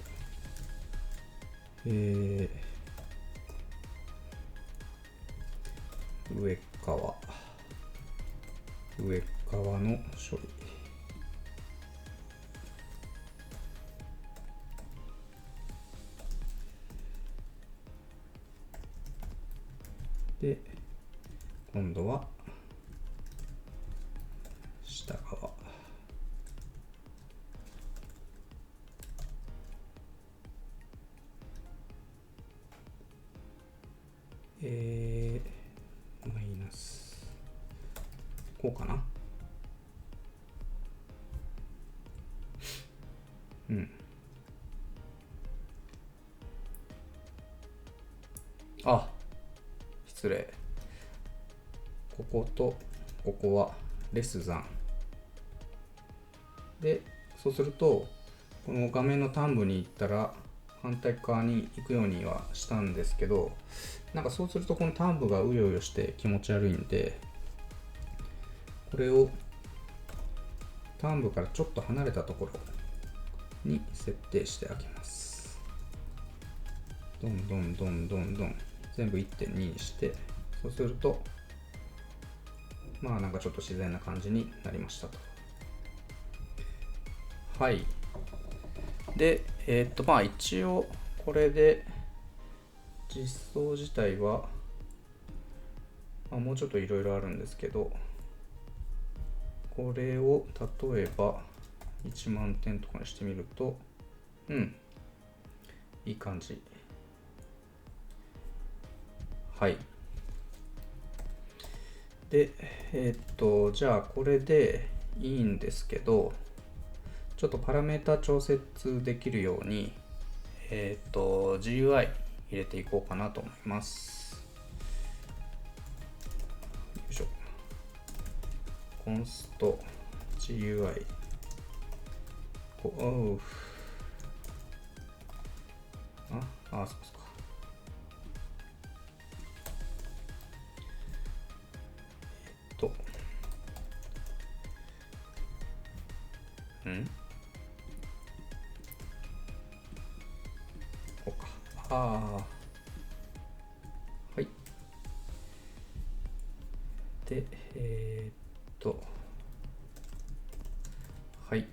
上側の処理。で、今度は下側。マイナス。こうかな。うん。あ、失礼。こことここはレスザン。で、そうすると、この画面の端部に行ったら、反対側に行くようにはしたんですけど、なんかそうするとこの端部がうようよして気持ち悪いんで、これを端部からちょっと離れたところに設定してあげます。どんどんどんどんどん全部 1.2 にして、そうするとまあなんかちょっと自然な感じになりましたと。はい。で、まあ一応これで実装自体は、もうちょっといろいろあるんですけど、これを例えば1万点とかにしてみると、いい感じ。はい。で、じゃあこれでいいんですけど、ちょっとパラメータ調節できるように、GUI 入れていこうかなと思います。よいしょ。コンスト GUI。そうですか。こうか。はい。で、はい。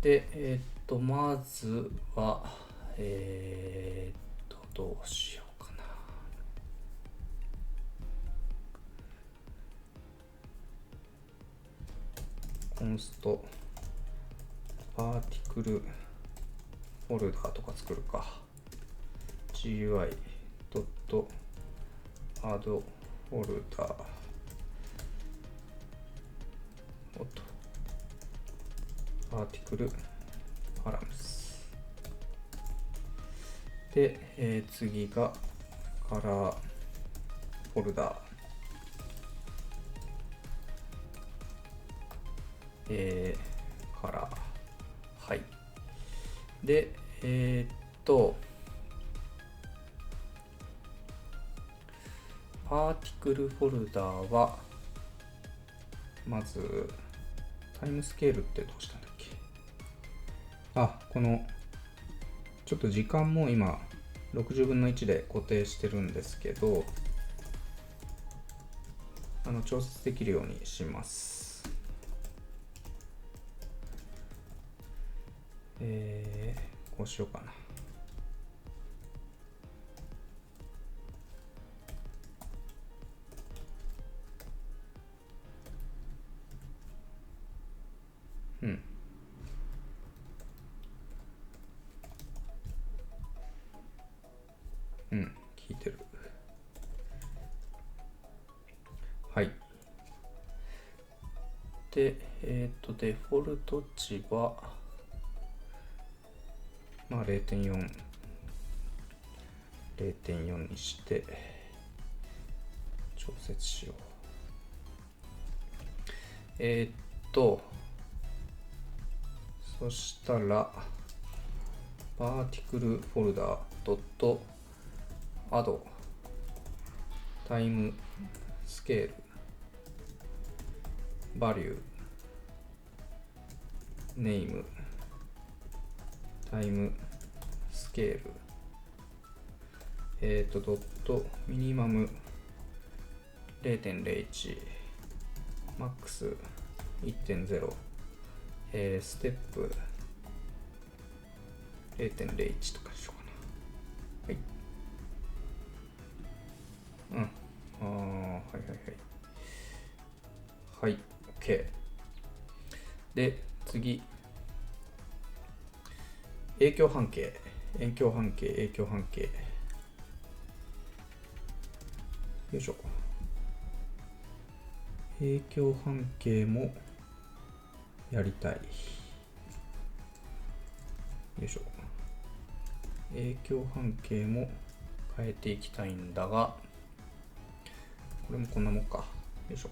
で、まずは、どうしようかな。コンスト、パーティクル、フォルダーとか作るか。GUI ドットアドフォルダー。パーティクルパラムス。で、次がカラーフォルダー。カラー。はい。で、パーティクルフォルダーは、まず、タイムスケールってどうしたんだっけ。この、ちょっと時間も今、60分の1で固定してるんですけど、調節できるようにします。こうしようかな。聞いてる。はい。で、デフォルト値は、0.4、0.4 にして、調節しよう。そしたら、パーティクルフォルダードットアドタイムスケールバリューネームタイムスケールドットミニマム 0.01 マックス 1.0 ステップ 0.01 とかしようかな。はい。はいはいはい。はい、OK。で、次。影響半径。よいしょ。影響半径もやりたい。よいしょ。影響半径も変えていきたいんだが、これもこんなもんか。よいしょ。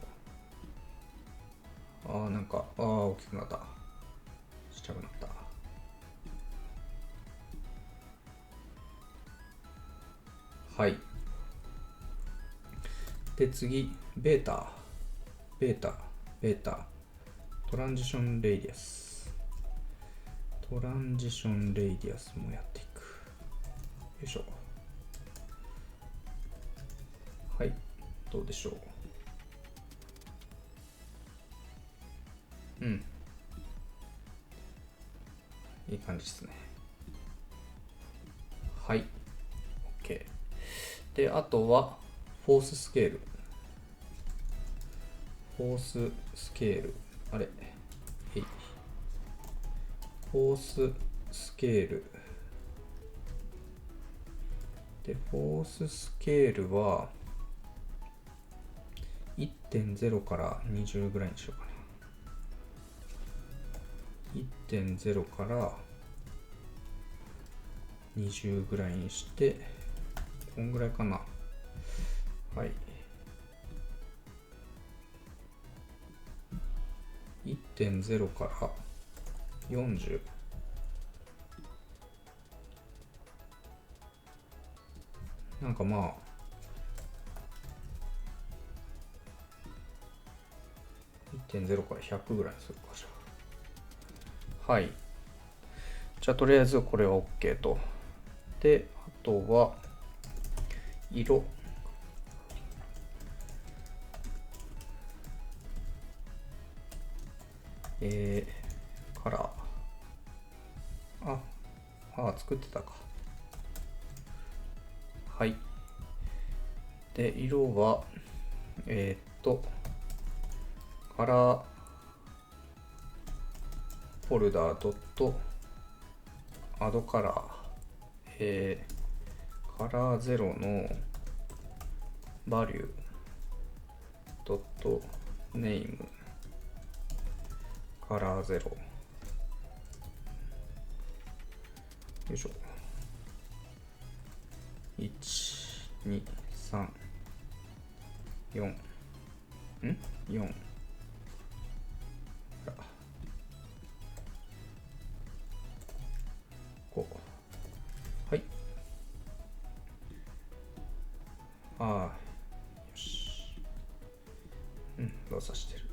なんか、大きくなった。ちっちゃくなった。はい。で、次、ベータ。トランジションレイディアス。もやっていく。よいしょ。はい。どうでしょう。いい感じですね。はい。OK。で、あとは、フォーススケール。フォーススケールで、フォーススケールは 1.0 から20ぐらいにしようかな。1.0 から20ぐらいにして、こんぐらいかな。はい。1.0 から40。なんかまあ、1.0 から100ぐらいにするかしら。はい。じゃあとりあえずこれは OK と。で、あとは、色。カラー。作ってたか。はい。で、色は、カラーフォルダードットアドカラー、カラー0のバリュードットネームカラー0。よいしょ。1、2、3、4。4。5。はい。よし。動作してる。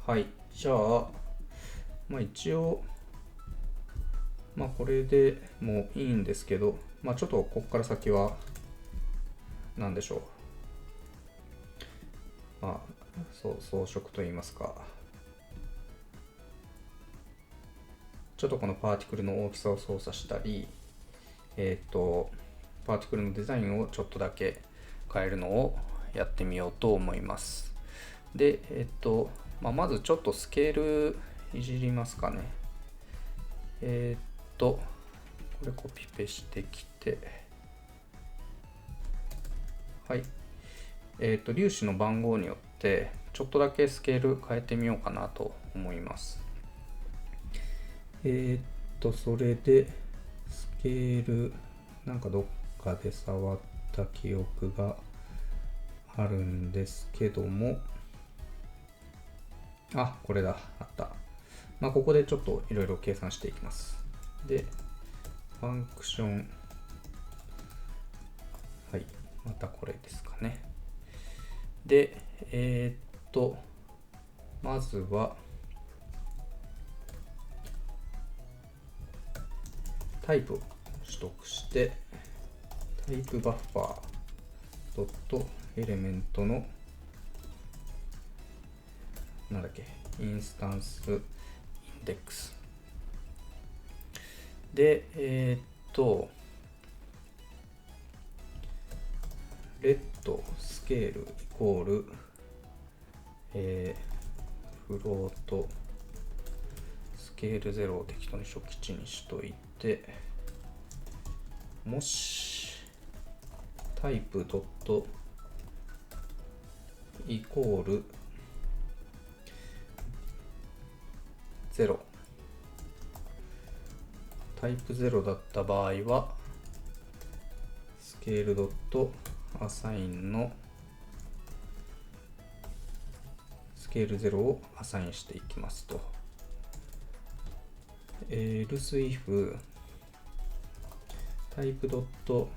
はい。じゃあ、一応、これでもいいんですけど、ちょっとここから先はなんでしょう。装飾といいますか。ちょっとこのパーティクルの大きさを操作したり、パーティクルのデザインをちょっとだけ変えるのをやってみようと思います。で、まずちょっとスケールいじりますかね。これコピペしてきて、はい。粒子の番号によってちょっとだけスケール変えてみようかなと思います。それでスケールなんかどっかで触った記憶があるんですけども、これだ、あった。ここでちょっといろいろ計算していきます。で、ファンクション、はい、またこれですかね。で、まずは、タイプを取得して、タイプバッファードットエレメントのインスタンスインデックスで、レッドスケールイコール、フロートスケール0を適当に初期値にしといて、もしタイプドットイコール0、タイプ0だった場合はスケールドットアサインのスケール0をアサインしていきますと、else if タイプドット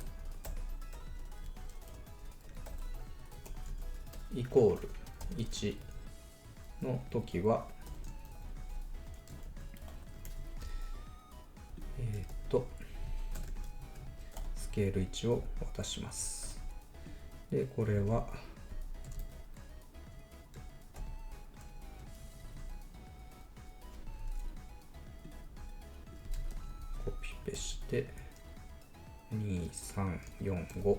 イコール1の時はスケール1を渡します。で、これはコピペして2345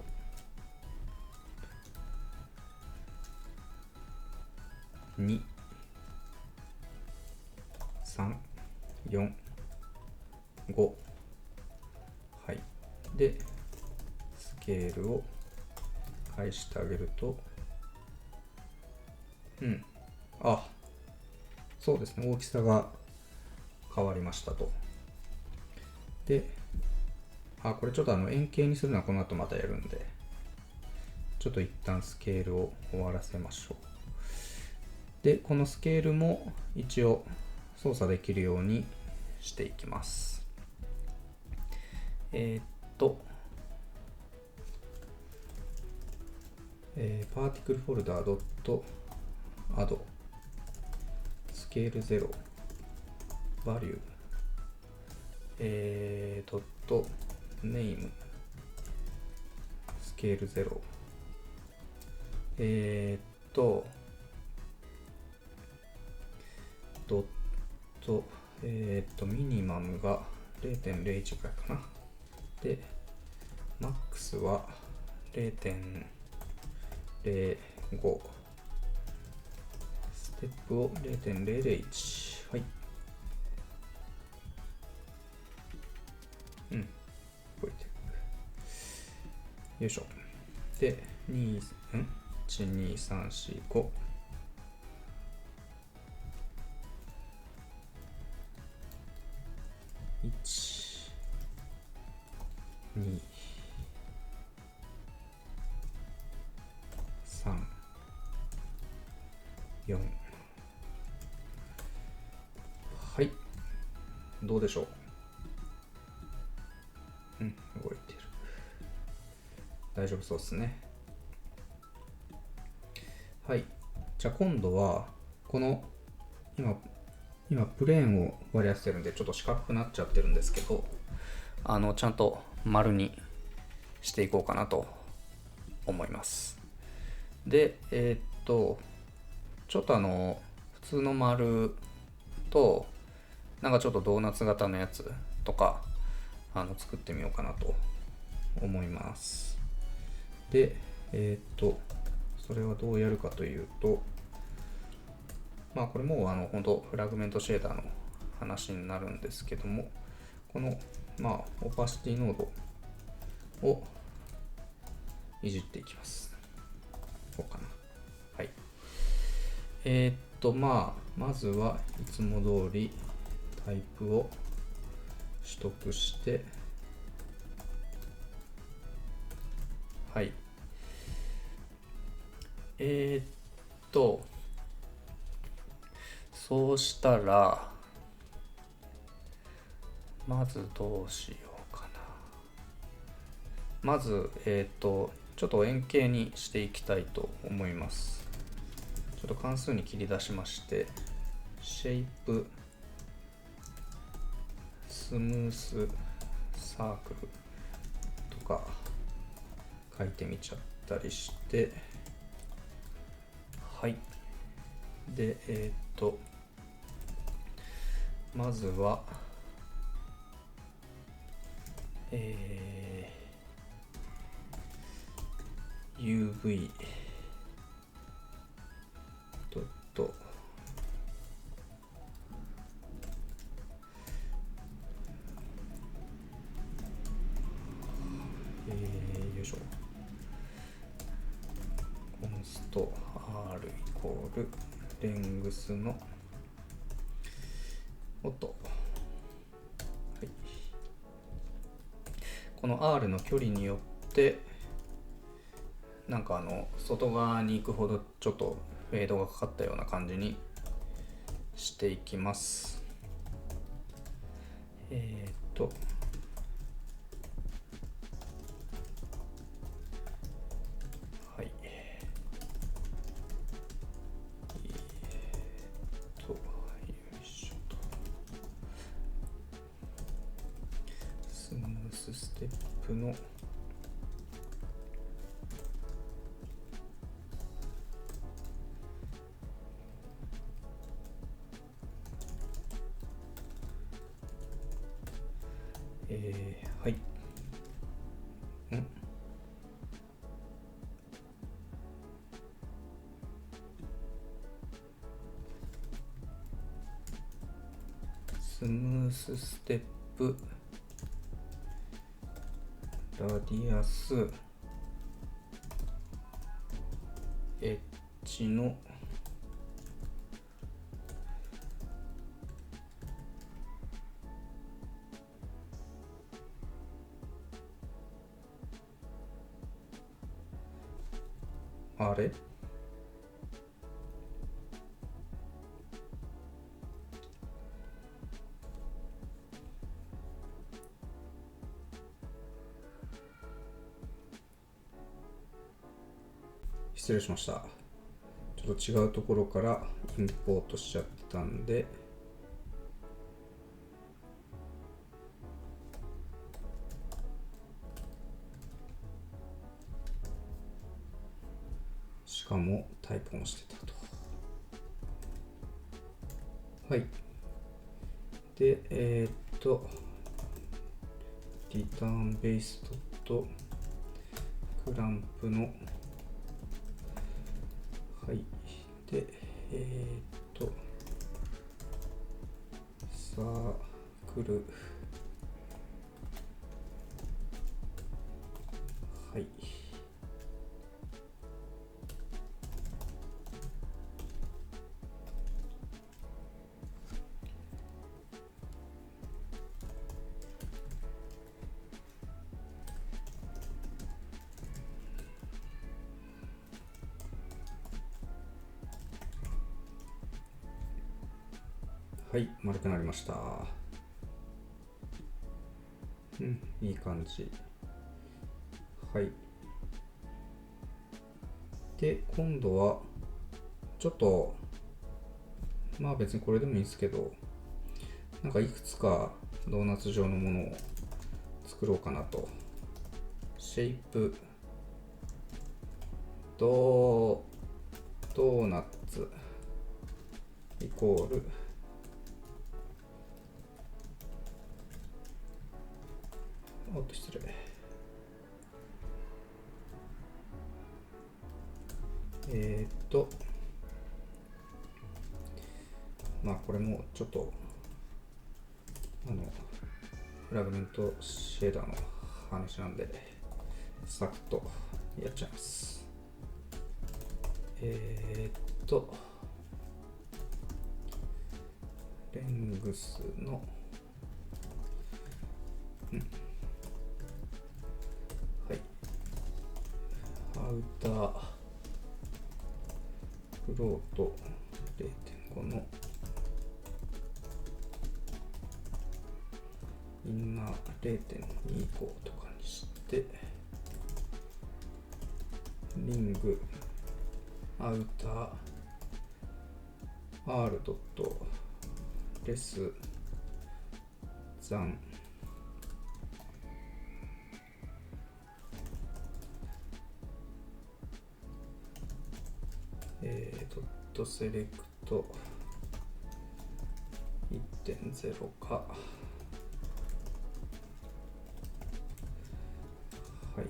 2 3 4 5、はい。で、スケールを返してあげると、そうですね、大きさが変わりましたと。で、これちょっと円形にするのはこの後またやるんで、ちょっと一旦スケールを終わらせましょう。で、このスケールも一応操作できるようにしていきます。パーティクルフォルダードットアドスケール0バリュードットネームスケール0ドットミニマムが 0.01 くらいかな。で、マックスは 0.05、ステップを 0.001、はい。動いてる。よいしょ。で、1、2、3、4、5。1、2、3、4。はい。どうでしょう。動いてる。大丈夫そうですね。はい。じゃあ今度は、この、今プレーンを割り当ててるんで、ちょっと四角くなっちゃってるんですけど、ちゃんと丸にしていこうかなと思います。で、ちょっと普通の丸と、なんかちょっとドーナツ型のやつとか、作ってみようかなと思います。で、それはどうやるかというと、まあこれも本当フラグメントシェーダーの話になるんですけども、この、まあ、オパシティノードをいじっていきます。こうかな。はい。まあ、まずはいつも通りタイプを取得して、はい。そうしたら、まずどうしようかな。まず、ちょっと円形にしていきたいと思います。ちょっと関数に切り出しまして、シェイプ、スムース、サークルとか書いてみちゃったりして、はい。で、まずは、UV ドットよいしょコンスト R イコールレングスの音、はい、この R の距離によってなんか外側に行くほどちょっとフェードがかかったような感じにしていきます。はい。よいしょと。スムースステップのはい。スムースステップラディアスエッジのあれ失礼しました。ちょっと違うところからインポートしちゃったんで、しかもタイプもしてたと。はい。で、リターンベースドットクランプの、はい。で、サークル、はい。はい、丸くなりました。いい感じ。はい。で、今度は、ちょっと、まあ別にこれでもいいんですけど、なんかいくつかドーナツ状のものを作ろうかなと。シェイプ、ドーナツイコール失礼。まあこれもちょっとフラグメントシェーダーの話なんでサクッとやっちゃいます。レングスのはい、アウターフロート 0.5 のインナー 0.25 とかにしてリングアウター R ドットレスザンドットセレクト 1.0 かはい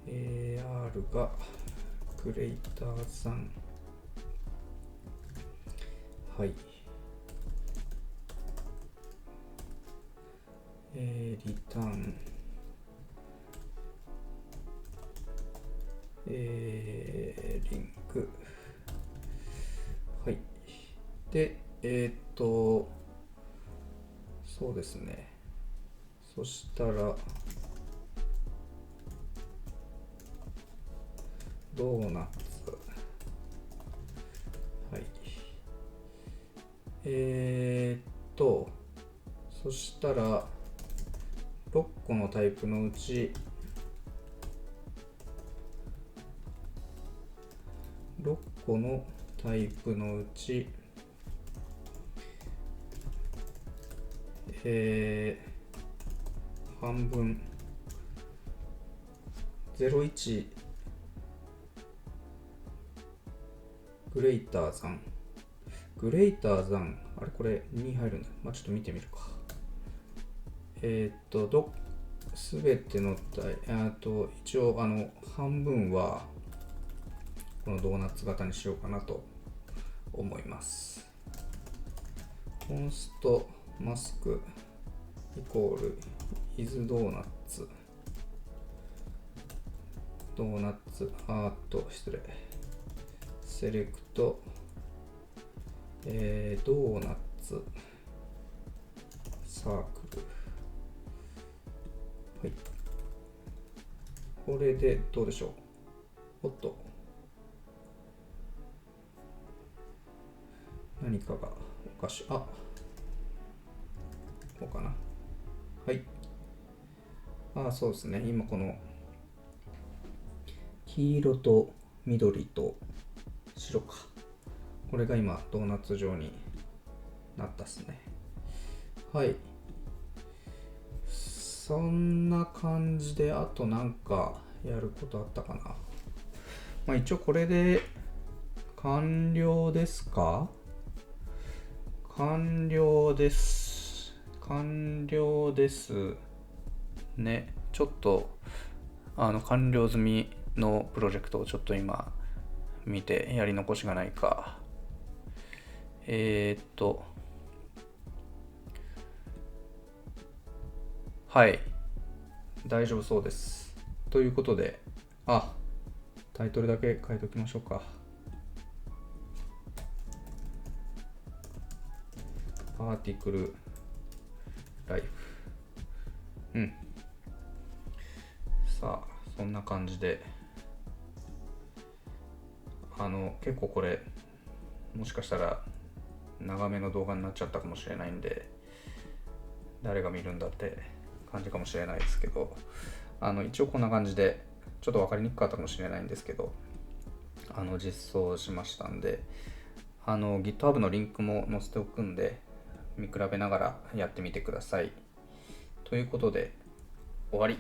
R がクレイターさんはいリターンリンクはいでそうですね。そしたらドーナツはいそしたら6個のタイプのうち6個のタイプのうち半分01グレイターザンあれこれ2入るんだ。まあちょっと見てみるか。すべての一応半分はこのドーナツ型にしようかなと思います。コンストマスクイコールイズドーナツアート失礼セレクトドーナツサークルはいこれでどうでしょう。おっと何かがおかしい。こうかな。はい。そうですね。今この黄色と緑と白か。これが今ドーナツ状になったっすね。はい。そんな感じで、あとなんかやることあったかな。まあ一応これで完了ですか？完了ですね。ちょっと完了済みのプロジェクトをちょっと今見てやり残しがないか。はい、大丈夫そうです。ということで、タイトルだけ書いておきましょうか。アーティクルライフ。さあ、そんな感じで、結構これ、もしかしたら長めの動画になっちゃったかもしれないんで、誰が見るんだって感じかもしれないですけど、一応こんな感じで、ちょっと分かりにくかったかもしれないんですけど、実装しましたんで、GitHub のリンクも載せておくんで、見比べながらやってみてください。ということで、終わり。